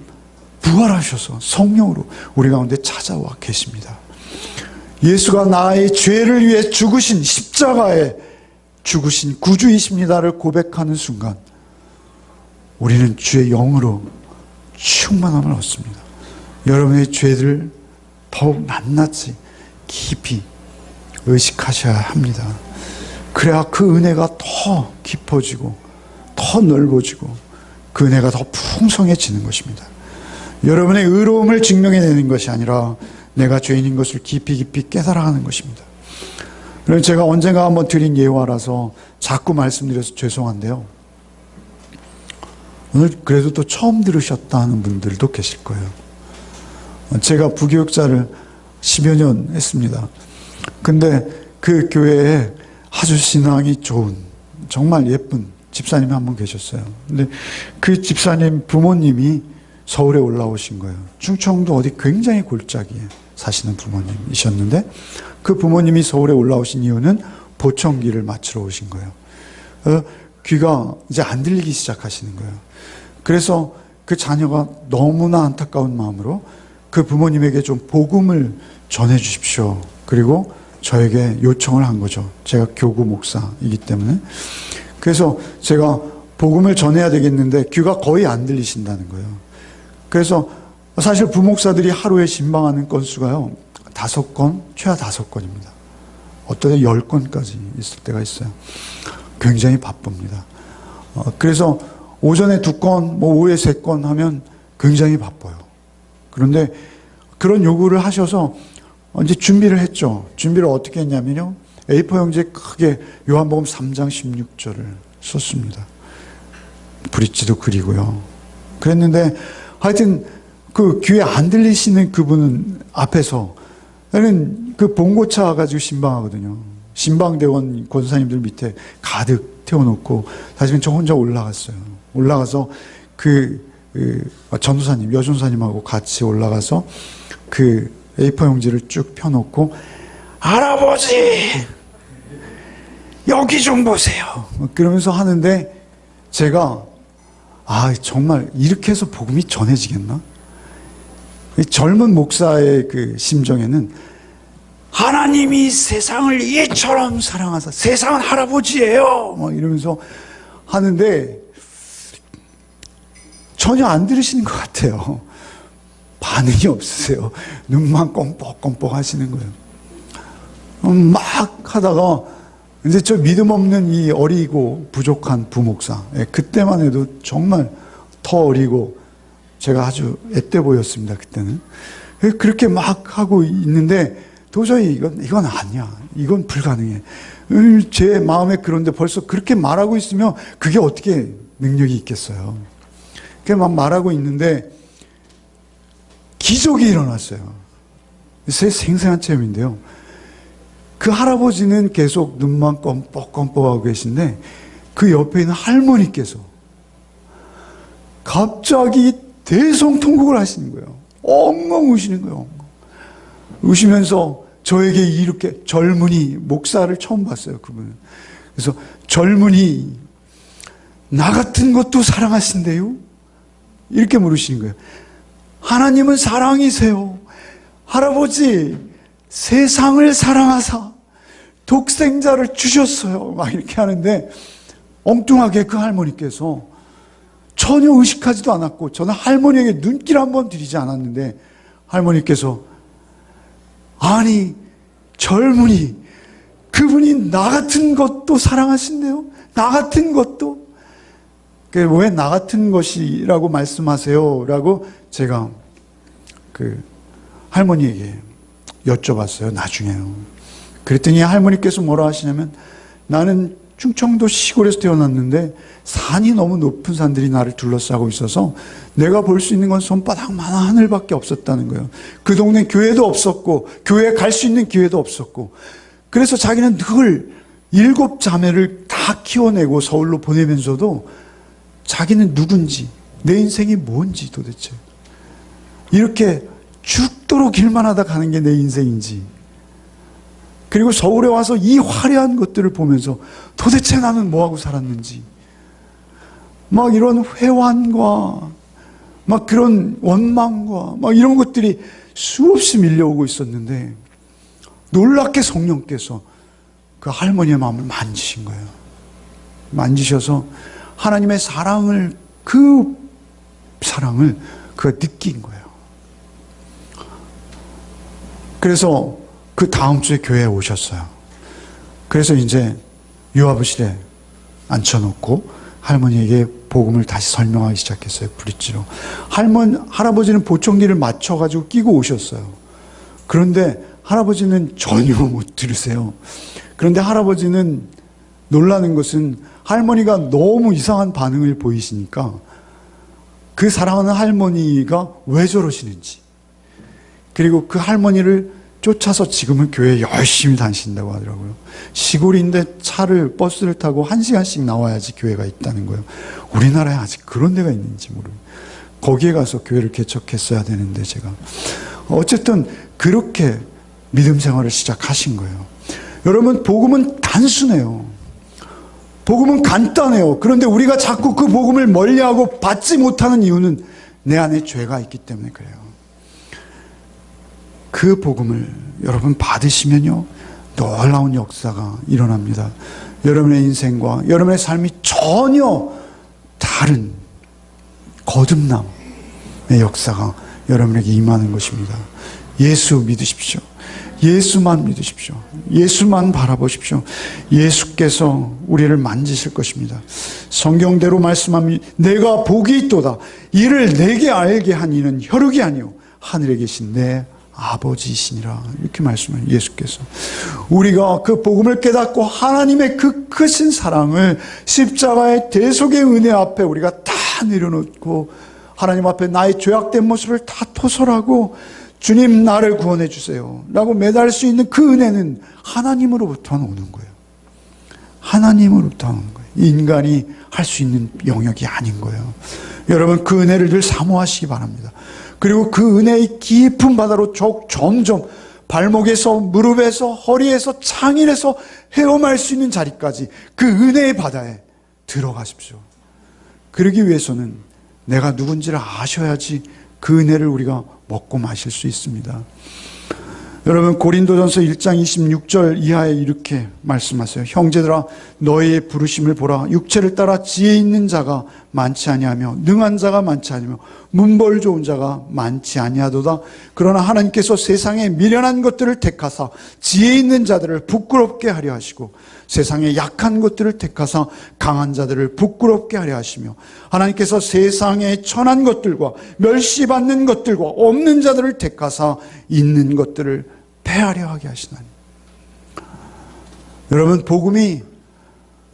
부활하셔서 성령으로 우리 가운데 찾아와 계십니다. 예수가 나의 죄를 위해 죽으신, 십자가에 죽으신 구주이십니다를 고백하는 순간 우리는 주의 영으로 충만함을 얻습니다. 여러분의 죄를 더욱 낱낱이 깊이 의식하셔야 합니다. 그래야 그 은혜가 더 깊어지고 더 넓어지고 그 은혜가 더 풍성해지는 것입니다. 여러분의 의로움을 증명해내는 것이 아니라 내가 죄인인 것을 깊이 깊이 깨달아가는 것입니다. 그래서 제가 언젠가 한번 드린 예화라서 자꾸 말씀드려서 죄송한데요. 오늘 그래도 또 처음 들으셨다 하는 분들도 계실 거예요. 제가 부교육자를 10여 년 했습니다. 근데 그 교회에 아주 신앙이 좋은, 정말 예쁜 집사님이 한 분 계셨어요. 근데 그 집사님 부모님이 서울에 올라오신 거예요. 충청도 어디 굉장히 골짜기에 사시는 부모님이셨는데, 그 부모님이 서울에 올라오신 이유는 보청기를 맞추러 오신 거예요. 귀가 이제 안 들리기 시작하시는 거예요. 그래서 그 자녀가 너무나 안타까운 마음으로 그 부모님에게 좀 복음을 전해 주십시오. 그리고 저에게 요청을 한 거죠. 제가 교구 목사이기 때문에. 그래서 제가 복음을 전해야 되겠는데 귀가 거의 안 들리신다는 거예요. 그래서 사실 부목사들이 하루에 신방하는 건수가요, 5건, 최하 5건입니다. 어떤 때 10건까지 있을 때가 있어요. 굉장히 바쁩니다. 그래서 오전에 2건, 오후에 3건 하면 굉장히 바빠요. 그런데 그런 요구를 하셔서 이제 준비를 했죠. 준비를 어떻게 했냐면요, A4 용지에 크게 요한복음 3장 16절을 썼습니다. 브릿지도 그리고요. 그랬는데 하여튼 그 귀에 안 들리시는 그분은 앞에서, 저는 그 봉고차 가지고 신방하거든요. 신방대원 권사님들 밑에 가득 태워놓고 사실은 저 혼자 올라갔어요. 올라가서 전도사님, 여전사님하고 같이 올라가서 그 A4 용지를 쭉 펴놓고, 할아버지 여기 좀 보세요. 그러면서 하는데 제가 정말 이렇게 해서 복음이 전해지겠나? 젊은 목사의 그 심정에는 하나님이 세상을 이처럼 사랑하사, 세상은 할아버지예요 이러면서 하는데 전혀 안 들으시는 것 같아요. 반응이 없으세요. 눈만 껌뻑껌뻑 하시는 거예요. 막 하다가 이제 저 믿음 없는 이 어리고 부족한 부목사, 그때만 해도 정말 더 어리고 제가 아주 앳돼 보였습니다. 그때는. 그렇게 막 하고 있는데 도저히 이건 아니야. 이건 불가능해. 제 마음에 그런데 벌써 그렇게 말하고 있으면 그게 어떻게 능력이 있겠어요. 그렇게 막 말하고 있는데 기적이 일어났어요. 제 생생한 체험인데요. 그 할아버지는 계속 눈만 껌뻑껌뻑하고 계신데 그 옆에 있는 할머니께서 갑자기 대성통곡을 하시는 거예요. 엉엉 우시는 거예요. 우시면서 저에게 이렇게, 젊은이, 목사를 처음 봤어요, 그분은. 그래서 젊은이, 나 같은 것도 사랑하신대요? 이렇게 물으시는 거예요. 하나님은 사랑이세요. 할아버지, 세상을 사랑하사 독생자를 주셨어요. 막 이렇게 하는데 엉뚱하게 그 할머니께서 전혀 의식하지도 않았고, 저는 할머니에게 눈길 한번 들이지 않았는데 할머니께서, 아니 젊은이, 그분이 나 같은 것도 사랑하신대요. 나 같은 것도. 왜 나 같은 것이라고 말씀하세요? 라고 제가 그 할머니에게 여쭤봤어요, 나중에요. 그랬더니 할머니께서 뭐라 하시냐면, 나는 충청도 시골에서 태어났는데 산이 너무 높은 산들이 나를 둘러싸고 있어서 내가 볼 수 있는 건 손바닥만한 하늘밖에 없었다는 거예요. 그 동네 교회도 없었고 교회에 갈 수 있는 기회도 없었고, 그래서 자기는 늘 7자매를 다 키워내고 서울로 보내면서도 자기는 누군지, 내 인생이 뭔지 도대체, 이렇게 죽도록 길만 하다 가는 게 내 인생인지, 그리고 서울에 와서 이 화려한 것들을 보면서 도대체 나는 뭐하고 살았는지, 막 이런 회환과 막 그런 원망과 막 이런 것들이 수없이 밀려오고 있었는데, 놀랍게 성령께서 그 할머니의 마음을 만지신 거예요. 만지셔서 하나님의 사랑을, 그 사랑을 그가 느낀 거예요. 그래서 그 다음 주에 교회에 오셨어요. 그래서 이제 유아부실에 앉혀놓고 할머니에게 복음을 다시 설명하기 시작했어요. 브릿지로. 할아버지는 보청기를 맞춰가지고 끼고 오셨어요. 그런데 할아버지는 전혀 못 들으세요. 그런데 할아버지는 놀라는 것은 할머니가 너무 이상한 반응을 보이시니까 그 사랑하는 할머니가 왜 저러시는지, 그리고 그 할머니를 쫓아서 지금은 교회에 열심히 다니신다고 하더라고요. 시골인데 버스를 타고 1시간씩 나와야지 교회가 있다는 거예요. 우리나라에 아직 그런 데가 있는지 모르고, 거기에 가서 교회를 개척했어야 되는데 제가. 어쨌든 그렇게 믿음 생활을 시작하신 거예요. 여러분, 복음은 단순해요. 복음은 간단해요. 그런데 우리가 자꾸 그 복음을 멀리하고 받지 못하는 이유는 내 안에 죄가 있기 때문에 그래요. 그 복음을 여러분 받으시면요, 놀라운 역사가 일어납니다. 여러분의 인생과 여러분의 삶이 전혀 다른 거듭남의 역사가 여러분에게 임하는 것입니다. 예수 믿으십시오. 예수만 믿으십시오. 예수만 바라보십시오. 예수께서 우리를 만지실 것입니다. 성경대로 말씀합니다. 내가 복이 있도다. 이를 내게 알게 한 이는 혈육이 아니요 하늘에 계신 내 아버지이시니라. 이렇게 말씀해요, 예수께서. 우리가 그 복음을 깨닫고 하나님의 그 크신 사랑을 십자가의 대속의 은혜 앞에 우리가 다 내려놓고 하나님 앞에 나의 죄악된 모습을 다 토설하고 주님 나를 구원해 주세요 라고 매달릴 수 있는 그 은혜는 하나님으로부터 오는 거예요. 하나님으로부터 오는 거예요. 인간이 할 수 있는 영역이 아닌 거예요. 여러분, 그 은혜를 늘 사모하시기 바랍니다. 그리고 그 은혜의 깊은 바다로 점점 발목에서 무릎에서 허리에서 창일에서 헤엄할 수 있는 자리까지 그 은혜의 바다에 들어가십시오. 그러기 위해서는 내가 누군지를 아셔야지 그 은혜를 우리가 먹고 마실 수 있습니다. 여러분, 고린도전서 1장 26절 이하에 이렇게 말씀하세요. 형제들아, 너희의 부르심을 보라. 육체를 따라 지혜 있는 자가 많지 아니하며 능한 자가 많지 아니하며 문벌 좋은 자가 많지 아니하도다. 그러나 하나님께서 세상에 미련한 것들을 택하사 지혜 있는 자들을 부끄럽게 하려 하시고 세상에 약한 것들을 택하사 강한 자들을 부끄럽게 하려 하시며 하나님께서 세상에 천한 것들과 멸시받는 것들과 없는 자들을 택하사 있는 것들을 패하려 하게 하시나니. 여러분, 복음이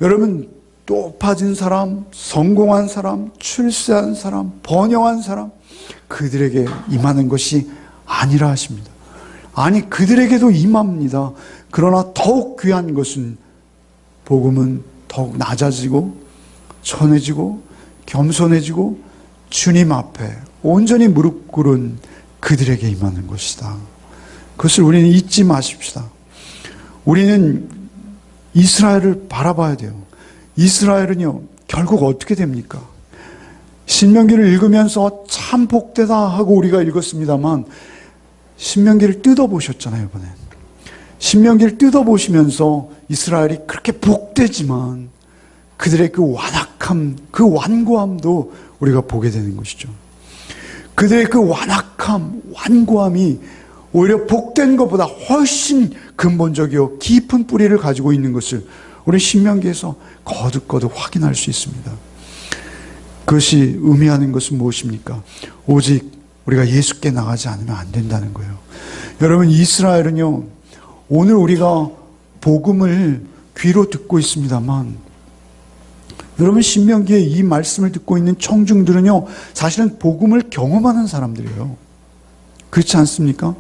여러분 높아진 사람, 성공한 사람, 출세한 사람, 번영한 사람 그들에게 임하는 것이 아니라 하십니다. 아니, 그들에게도 임합니다. 그러나 더욱 귀한 것은 복음은 더욱 낮아지고 천해지고 겸손해지고 주님 앞에 온전히 무릎 꿇은 그들에게 임하는 것이다. 그것을 우리는 잊지 마십시다. 우리는 이스라엘을 바라봐야 돼요. 이스라엘은요, 결국 어떻게 됩니까? 신명기를 읽으면서 참 복되다 하고 우리가 읽었습니다만 신명기를 뜯어보셨잖아요, 이번에. 신명기를 뜯어보시면서 이스라엘이 그렇게 복되지만 그들의 그 완악함, 그 완고함도 우리가 보게 되는 것이죠. 그들의 그 완악함, 완고함이 오히려 복된 것보다 훨씬 근본적이요 깊은 뿌리를 가지고 있는 것을 우리 신명기에서 거듭거듭 확인할 수 있습니다. 그것이 의미하는 것은 무엇입니까? 오직 우리가 예수께 나가지 않으면 안 된다는 거예요. 여러분, 이스라엘은요, 오늘 우리가 복음을 귀로 듣고 있습니다만 여러분, 신명기의 이 말씀을 듣고 있는 청중들은요, 사실은 복음을 경험하는 사람들이에요. 그렇지 않습니까?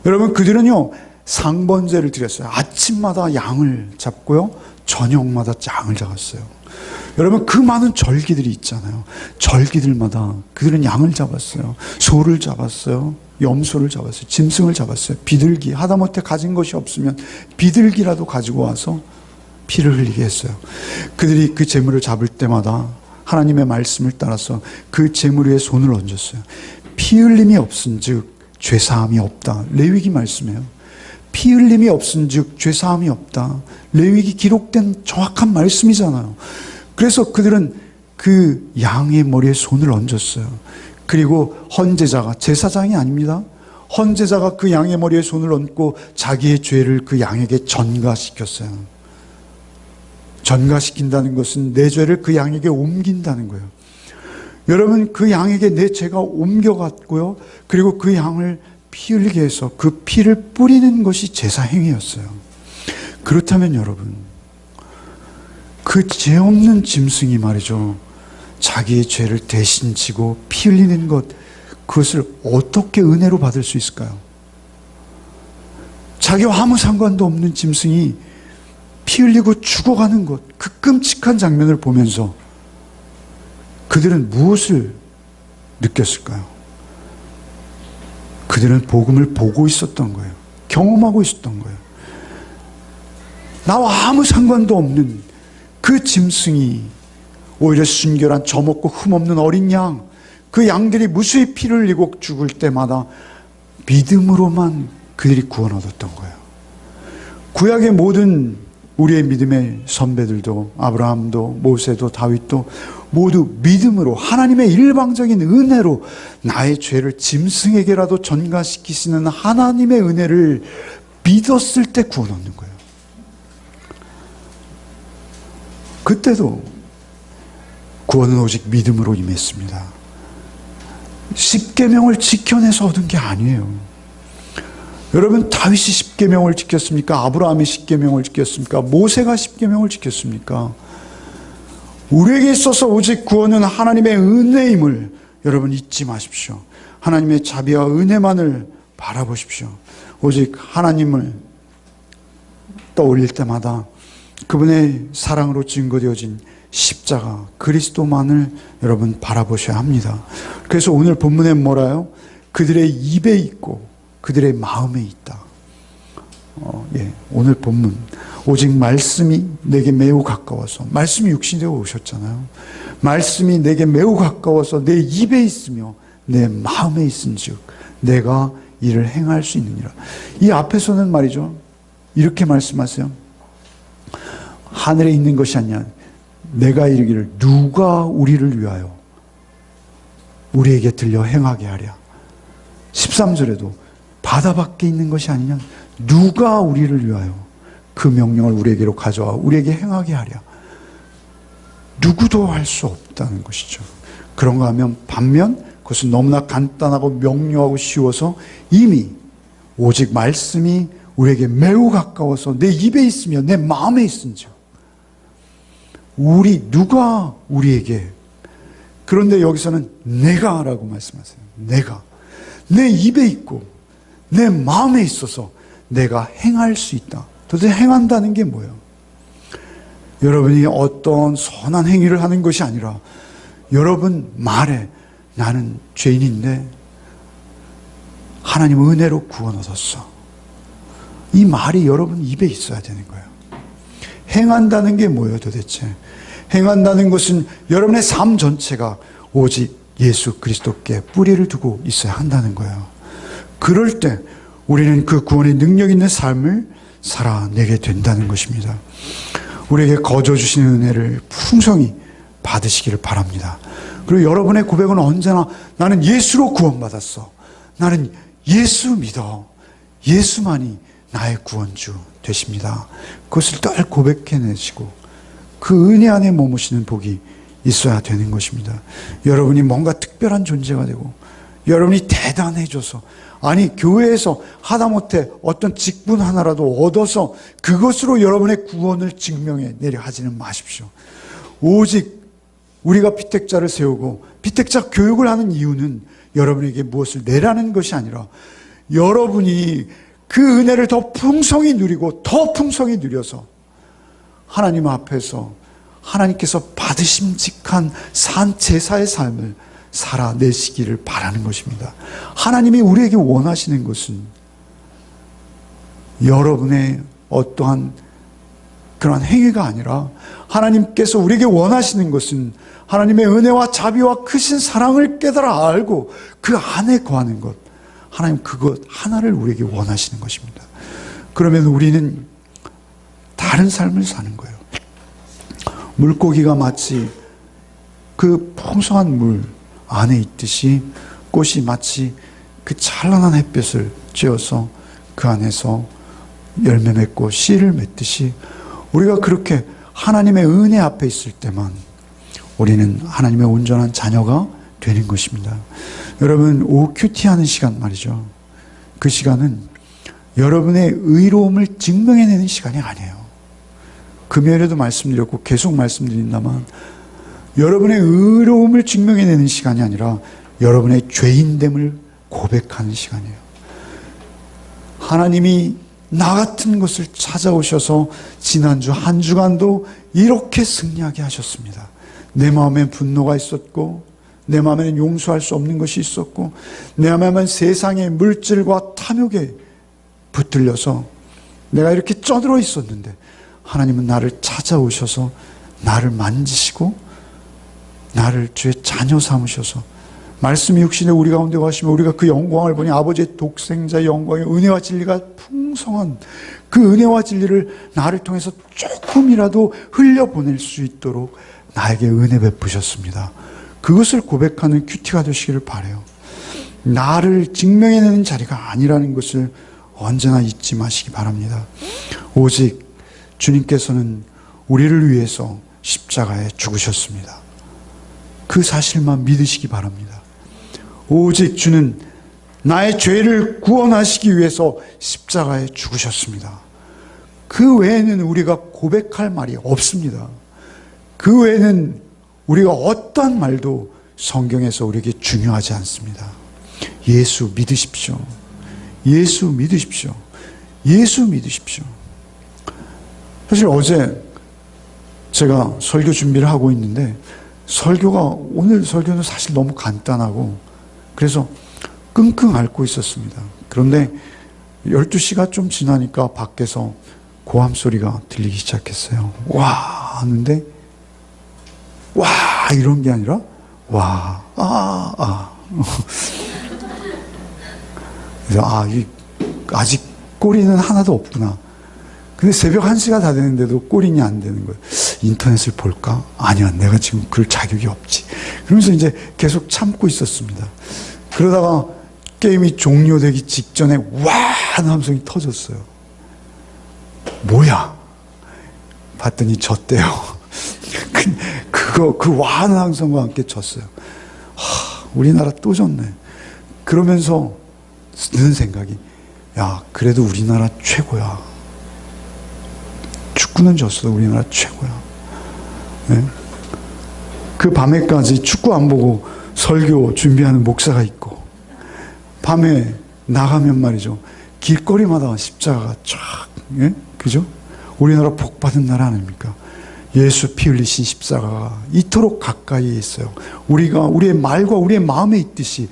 여러분, 그들은요, 상번제를 드렸어요. 아침마다 양을 잡고요, 저녁마다 양을 잡았어요. 여러분, 그 많은 절기들이 있잖아요. 절기들마다 그들은 양을 잡았어요. 소를 잡았어요. 염소를 잡았어요. 짐승을 잡았어요. 비둘기, 하다못해 가진 것이 없으면 비둘기라도 가지고 와서 피를 흘리게 했어요. 그들이 그 제물을 잡을 때마다 하나님의 말씀을 따라서 그 제물 위에 손을 얹었어요. 피 흘림이 없은즉 죄사함이 없다. 레위기 말씀이에요. 피 흘림이 없은즉 죄사함이 없다. 레위기 기록된 정확한 말씀이잖아요. 그래서 그들은 그 양의 머리에 손을 얹었어요. 그리고 헌제자가, 제사장이 아닙니다. 헌제자가 그 양의 머리에 손을 얹고 자기의 죄를 그 양에게 전가시켰어요. 전가시킨다는 것은 내 죄를 그 양에게 옮긴다는 거예요. 여러분, 그 양에게 내 죄가 옮겨갔고요, 그리고 그 양을 피 흘리게 해서 그 피를 뿌리는 것이 제사 행위였어요. 그렇다면 여러분, 그 죄 없는 짐승이 말이죠, 자기의 죄를 대신 지고 피 흘리는 것, 그것을 어떻게 은혜로 받을 수 있을까요? 자기와 아무 상관도 없는 짐승이 피 흘리고 죽어가는 것, 그 끔찍한 장면을 보면서 그들은 무엇을 느꼈을까요? 그들은 복음을 보고 있었던 거예요. 경험하고 있었던 거예요. 나와 아무 상관도 없는 그 짐승이 오히려 순결한 점 없고 흠 없는 어린 양, 그 양들이 무수히 피를 흘리고 죽을 때마다 믿음으로만 그들이 구원 얻었던 거예요. 구약의 모든 우리의 믿음의 선배들도, 아브라함도 모세도 다윗도 모두 믿음으로, 하나님의 일방적인 은혜로 나의 죄를 짐승에게라도 전가시키시는 하나님의 은혜를 믿었을 때 구원 얻는 거예요. 그때도 구원은 오직 믿음으로 임했습니다. 십계명을 지켜내서 얻은 게 아니에요. 여러분, 다윗이 십계명을 지켰습니까? 아브라함이 십계명을 지켰습니까? 모세가 십계명을 지켰습니까? 우리에게 있어서 오직 구원은 하나님의 은혜임을 여러분 잊지 마십시오. 하나님의 자비와 은혜만을 바라보십시오. 오직 하나님을 떠올릴 때마다 그분의 사랑으로 증거되어진 십자가 그리스도만을 여러분 바라보셔야 합니다. 그래서 오늘 본문에 뭐라요? 그들의 입에 있고 그들의 마음에 있다. 오늘 본문, 오직 말씀이 내게 매우 가까워서, 말씀이 육신이 되어 오셨잖아요. 말씀이 내게 매우 가까워서 내 입에 있으며 내 마음에 있은즉 내가 이를 행할 수 있느니라. 이 앞에서는 말이죠, 이렇게 말씀하세요. 하늘에 있는 것이 아니냐, 내가 이르기를 누가 우리를 위하여 우리에게 들려 행하게 하랴. 13절에도 바다 밖에 있는 것이 아니냐, 누가 우리를 위하여 그 명령을 우리에게로 가져와 우리에게 행하게 하랴. 누구도 할 수 없다는 것이죠. 그런가 하면 반면 그것은 너무나 간단하고 명료하고 쉬워서 이미 오직 말씀이 우리에게 매우 가까워서 내 입에 있으며 내 마음에 있은즉 누가 우리에게, 그런데 여기서는 내가라고 말씀하세요. 내가 내 입에 있고 내 마음에 있어서 내가 행할 수 있다. 도대체 행한다는 게 뭐예요? 여러분이 어떤 선한 행위를 하는 것이 아니라 여러분 말에 나는 죄인인데 하나님 은혜로 구원 얻었어. 이 말이 여러분 입에 있어야 되는 거예요. 행한다는 게 뭐예요 도대체? 행한다는 것은 여러분의 삶 전체가 오직 예수 그리스도께 뿌리를 두고 있어야 한다는 거예요. 그럴 때 우리는 그 구원의 능력 있는 삶을 살아내게 된다는 것입니다. 우리에게 거저 주시는 은혜를 풍성히 받으시기를 바랍니다. 그리고 여러분의 고백은 언제나 나는 예수로 구원받았어. 나는 예수 믿어. 예수만이 나의 구원주 되십니다. 그것을 늘 고백해내시고 그 은혜 안에 머무시는 복이 있어야 되는 것입니다. 여러분이 뭔가 특별한 존재가 되고 여러분이 대단해져서, 아니 교회에서 하다못해 어떤 직분 하나라도 얻어서 그것으로 여러분의 구원을 증명해 내려 하지는 마십시오. 오직 우리가 피택자를 세우고 피택자 교육을 하는 이유는 여러분에게 무엇을 내라는 것이 아니라 여러분이 그 은혜를 더 풍성히 누리고 더 풍성히 누려서 하나님 앞에서 하나님께서 받으심직한 산 제사의 삶을 살아내시기를 바라는 것입니다. 하나님이 우리에게 원하시는 것은 여러분의 어떠한 그러한 행위가 아니라 하나님께서 우리에게 원하시는 것은 하나님의 은혜와 자비와 크신 사랑을 깨달아 알고 그 안에 거하는 것, 하나님 그것 하나를 우리에게 원하시는 것입니다. 그러면 우리는 다른 삶을 사는 거예요. 물고기가 마치 그 풍성한 물 안에 있듯이, 꽃이 마치 그 찬란한 햇볕을 쬐어서 그 안에서 열매 맺고 씨를 맺듯이 우리가 그렇게 하나님의 은혜 앞에 있을 때만 우리는 하나님의 온전한 자녀가 되는 것입니다. 여러분, OQT 하는 시간 말이죠. 그 시간은 여러분의 의로움을 증명해내는 시간이 아니에요. 금요일에도 말씀드렸고 계속 말씀드린다만 여러분의 의로움을 증명해내는 시간이 아니라 여러분의 죄인됨을 고백하는 시간이에요. 하나님이 나 같은 것을 찾아오셔서 지난주 한 주간도 이렇게 승리하게 하셨습니다. 내 마음에 분노가 있었고 내 마음에는 용서할 수 없는 것이 있었고 내 마음에는 세상의 물질과 탐욕에 붙들려서 내가 이렇게 쩌들어 있었는데 하나님은 나를 찾아오셔서 나를 만지시고 나를 주의 자녀 삼으셔서 말씀이 육신에 우리 가운데 가시면 우리가 그 영광을 보니 아버지의 독생자의 영광의 은혜와 진리가 풍성한 그 은혜와 진리를 나를 통해서 조금이라도 흘려보낼 수 있도록 나에게 은혜 베푸셨습니다. 그것을 고백하는 큐티가 되시기를 바라요. 나를 증명해내는 자리가 아니라는 것을 언제나 잊지 마시기 바랍니다. 오직 주님께서는 우리를 위해서 십자가에 죽으셨습니다. 그 사실만 믿으시기 바랍니다. 오직 주는 나의 죄를 구원하시기 위해서 십자가에 죽으셨습니다. 그 외에는 우리가 고백할 말이 없습니다. 그 외에는 우리가 어떠한 말도 성경에서 우리에게 중요하지 않습니다. 예수 믿으십시오. 예수 믿으십시오. 예수 믿으십시오. 사실 어제 제가 설교 준비를 하고 있는데 오늘 설교는 사실 너무 간단하고 그래서 끙끙 앓고 있었습니다. 그런데 12시가 좀 지나니까 밖에서 고함 소리가 들리기 시작했어요. 와 하는데 와 이런 게 아니라 와 그래서 아직 꼬리는 하나도 없구나. 근데 새벽 1시가 다 되는데도 꼬리는 안 되는 거예요. 인터넷을 볼까? 아니야, 내가 지금 그럴 자격이 없지. 그러면서 이제 계속 참고 있었습니다. 그러다가 게임이 종료되기 직전에 와 하는 함성이 터졌어요. 뭐야? 봤더니 졌대요. 그 와 하는 함성과 함께 졌어요. 우리나라 또 졌네. 그러면서 드는 생각이 야, 그래도 우리나라 최고야. 축구는 졌어. 우리나라 최고야. 네? 그 밤에까지 축구 안 보고 설교 준비하는 목사가 있고 밤에 나가면 말이죠. 길거리마다 십자가가 쫙, 예? 그죠? 우리나라 복 받은 나라 아닙니까? 예수 피 흘리신 십자가가 이토록 가까이에 있어요. 우리의 말과 우리의 마음에 있듯이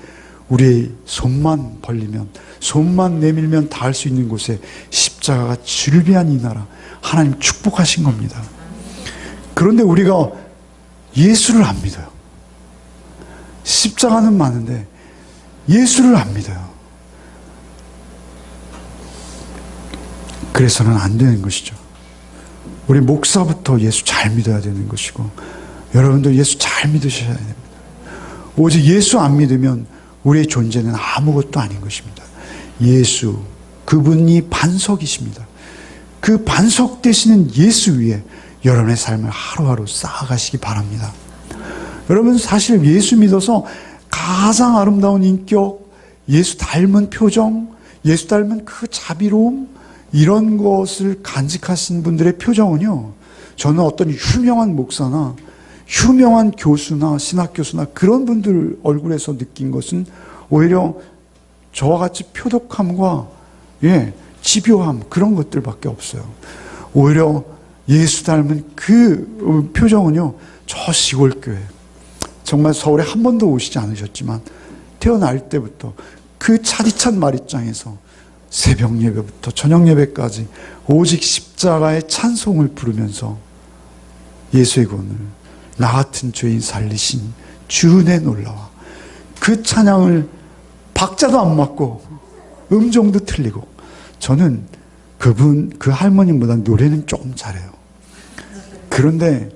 우리의 손만 벌리면, 손만 내밀면 닿을 수 있는 곳에 십자가가 즐비한 이 나라, 하나님 축복하신 겁니다. 그런데 우리가 예수를 안 믿어요. 십자가는 많은데 예수를 안 믿어요. 그래서는 안 되는 것이죠. 우리 목사부터 예수 잘 믿어야 되는 것이고 여러분들 예수 잘 믿으셔야 됩니다. 오직 예수 안 믿으면 우리의 존재는 아무것도 아닌 것입니다. 예수, 그분이 반석이십니다. 그 반석 되시는 예수 위에 여러분의 삶을 하루하루 쌓아가시기 바랍니다. 여러분 사실 예수 믿어서 가장 아름다운 인격, 예수 닮은 표정, 예수 닮은 그 자비로움, 이런 것을 간직하신 분들의 표정은요, 저는 어떤 유명한 목사나 유명한 교수나 신학교수나 그런 분들 얼굴에서 느낀 것은 오히려 저와 같이 표독함과 집요함, 그런 것들밖에 없어요. 오히려 예수 닮은 그 표정은요, 저 시골교회, 정말 서울에 한 번도 오시지 않으셨지만 태어날 때부터 그 차디찬 마리장에서 새벽 예배부터 저녁 예배까지 오직 십자가의 찬송을 부르면서 예수의 구원을, 나 같은 죄인 살리신 주 은혜 놀라와, 그 찬양을 박자도 안 맞고 음정도 틀리고, 저는 그 할머님보다 노래는 조금 잘해요. 그런데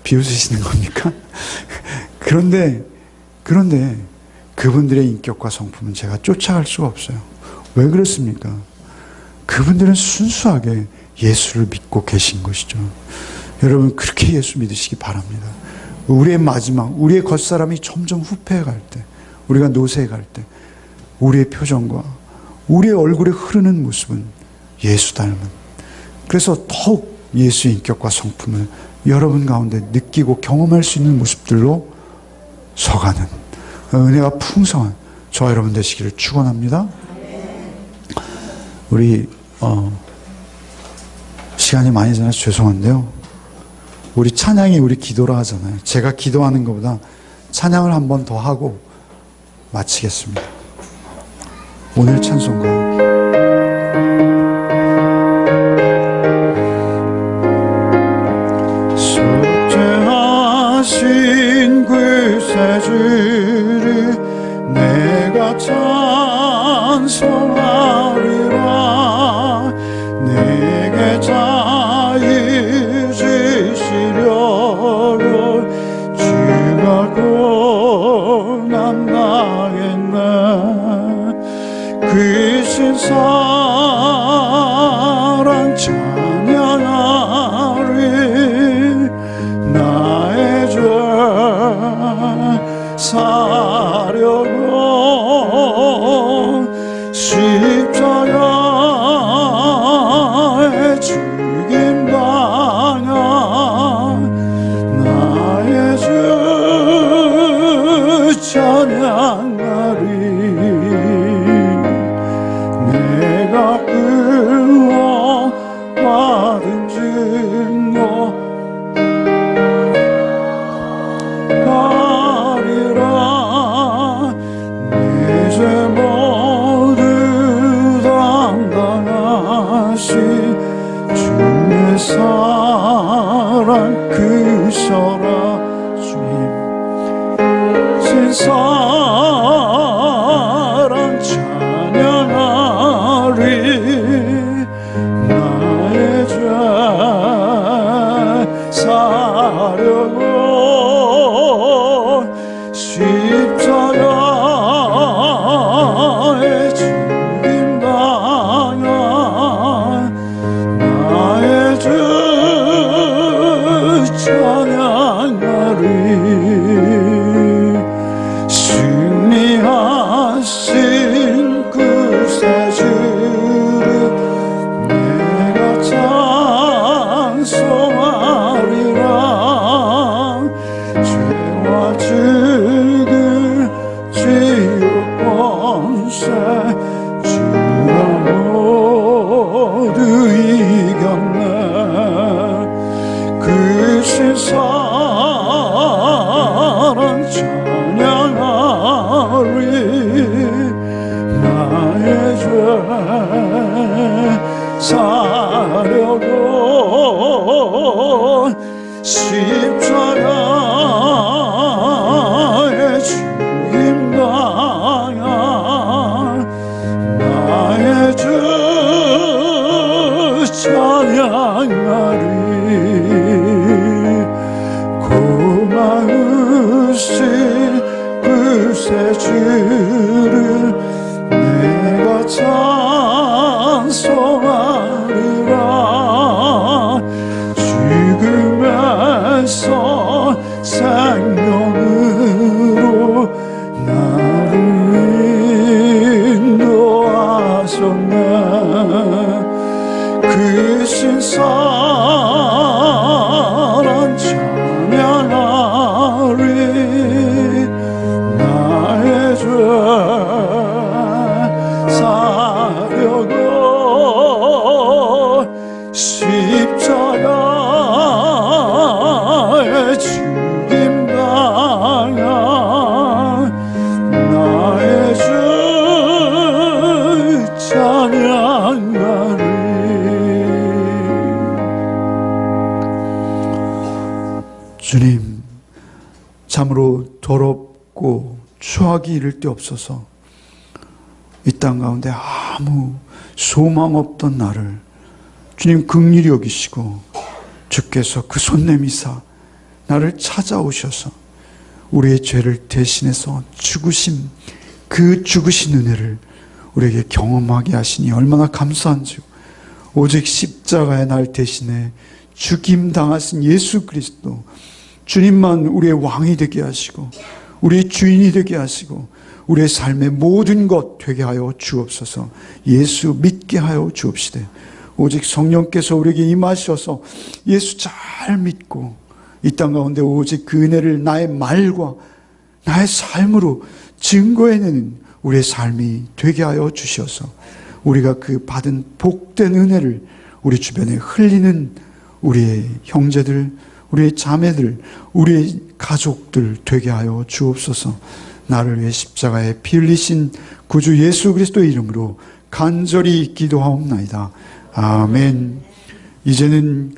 비웃으시는 겁니까? 그런데 그분들의 인격과 성품은 제가 쫓아갈 수가 없어요. 왜 그렇습니까? 그분들은 순수하게 예수를 믿고 계신 것이죠. 여러분 그렇게 예수 믿으시기 바랍니다. 우리의 마지막, 우리의 겉사람이 점점 후패해 갈 때, 우리가 노쇠해 갈 때 우리의 표정과 우리의 얼굴에 흐르는 모습은 예수 닮은, 그래서 더욱 예수의 인격과 성품을 여러분 가운데 느끼고 경험할 수 있는 모습들로 서가는 은혜가 풍성한 저와 여러분 되시기를 축원합니다. 우리 시간이 많이 지나서 죄송한데요, 우리 찬양이 우리 기도라 하잖아요. 제가 기도하는 것보다 찬양을 한 번 더 하고 마치겠습니다. 오늘 찬송가 속죄하신 그 세주를 내가 찬송하리라. 내게 자유 주시려고 주가 고난당했네. 그 신사랑 찬양하리. 나의 죄 사려고 십자가에 죽임당한 나의 주 찬양하리. 내가 그와 받은 증거 가리라. 내 죄 모두 담당하신 주의 사랑 크셔라. 주님 신사랑 찬양하리. 나의 죄 사려고 십자가에 죽임당한 나의 주 찬양하리. 승리하신 그 세주를 내가 찬송하리라. 죄와 죽을 지옥 권세 주가 모두 이겼네. 그 신사랑 찬양하리. 나의 죄 사려고 십자가에 죽임당한 나의 주 찬양하리. 고마우신 그 세주를 내가 찬송하리라. 죽음에서 생명으로 나를 인도하셨네. 그 신사랑 찬양하리. 나의 죄 사려고 십자가에 죽임당한 나의 주 찬양하리. 주님, 참으로 더럽고 추하기 이를 데 없어서 이 땅 가운데 아무 소망 없던 나를 주님 긍휼히 여기시고 주께서 그 손 내미사 나를 찾아오셔서 우리의 죄를 대신해서 죽으신 그 죽으신 은혜를 우리에게 경험하게 하시니 얼마나 감사한지요. 오직 십자가에 날 대신해 죽임당하신 예수 그리스도 주님만 우리의 왕이 되게 하시고 우리의 주인이 되게 하시고 우리의 삶의 모든 것 되게 하여 주옵소서. 예수 믿게 하여 주옵시되 오직 성령께서 우리에게 임하셔서 예수 잘 믿고 이 땅 가운데 오직 그 은혜를 나의 말과 나의 삶으로 증거해내는 우리의 삶이 되게 하여 주셔서 우리가 그 받은 복된 은혜를 우리 주변에 흘리는 우리의 형제들, 우리의 자매들, 우리의 가족들 되게 하여 주옵소서. 나를 위해 십자가에 피 흘리신 구주 예수 그리스도의 이름으로 간절히 기도하옵나이다. 아멘. 이제는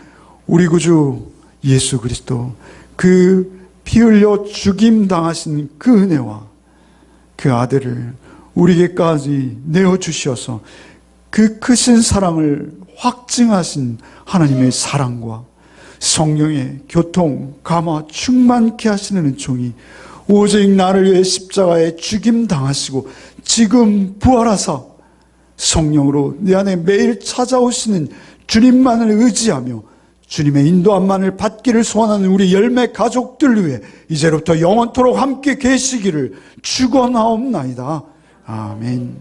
우리 구주 예수 그리스도 그 피 흘려 죽임 당하신 그 은혜와 그 아들을 우리에게까지 내어주셔서 그 크신 사랑을 확증하신 하나님의 사랑과 성령의 교통, 감화, 충만케 하시는 은총이 오직 나를 위해 십자가에 죽임 당하시고 지금 부활하사 성령으로 내 안에 매일 찾아오시는 주님만을 의지하며 주님의 인도함만을 받기를 소원하는 우리 열매 가족들 위해 이제부터 영원토록 함께 계시기를 축원하옵나이다. 아멘.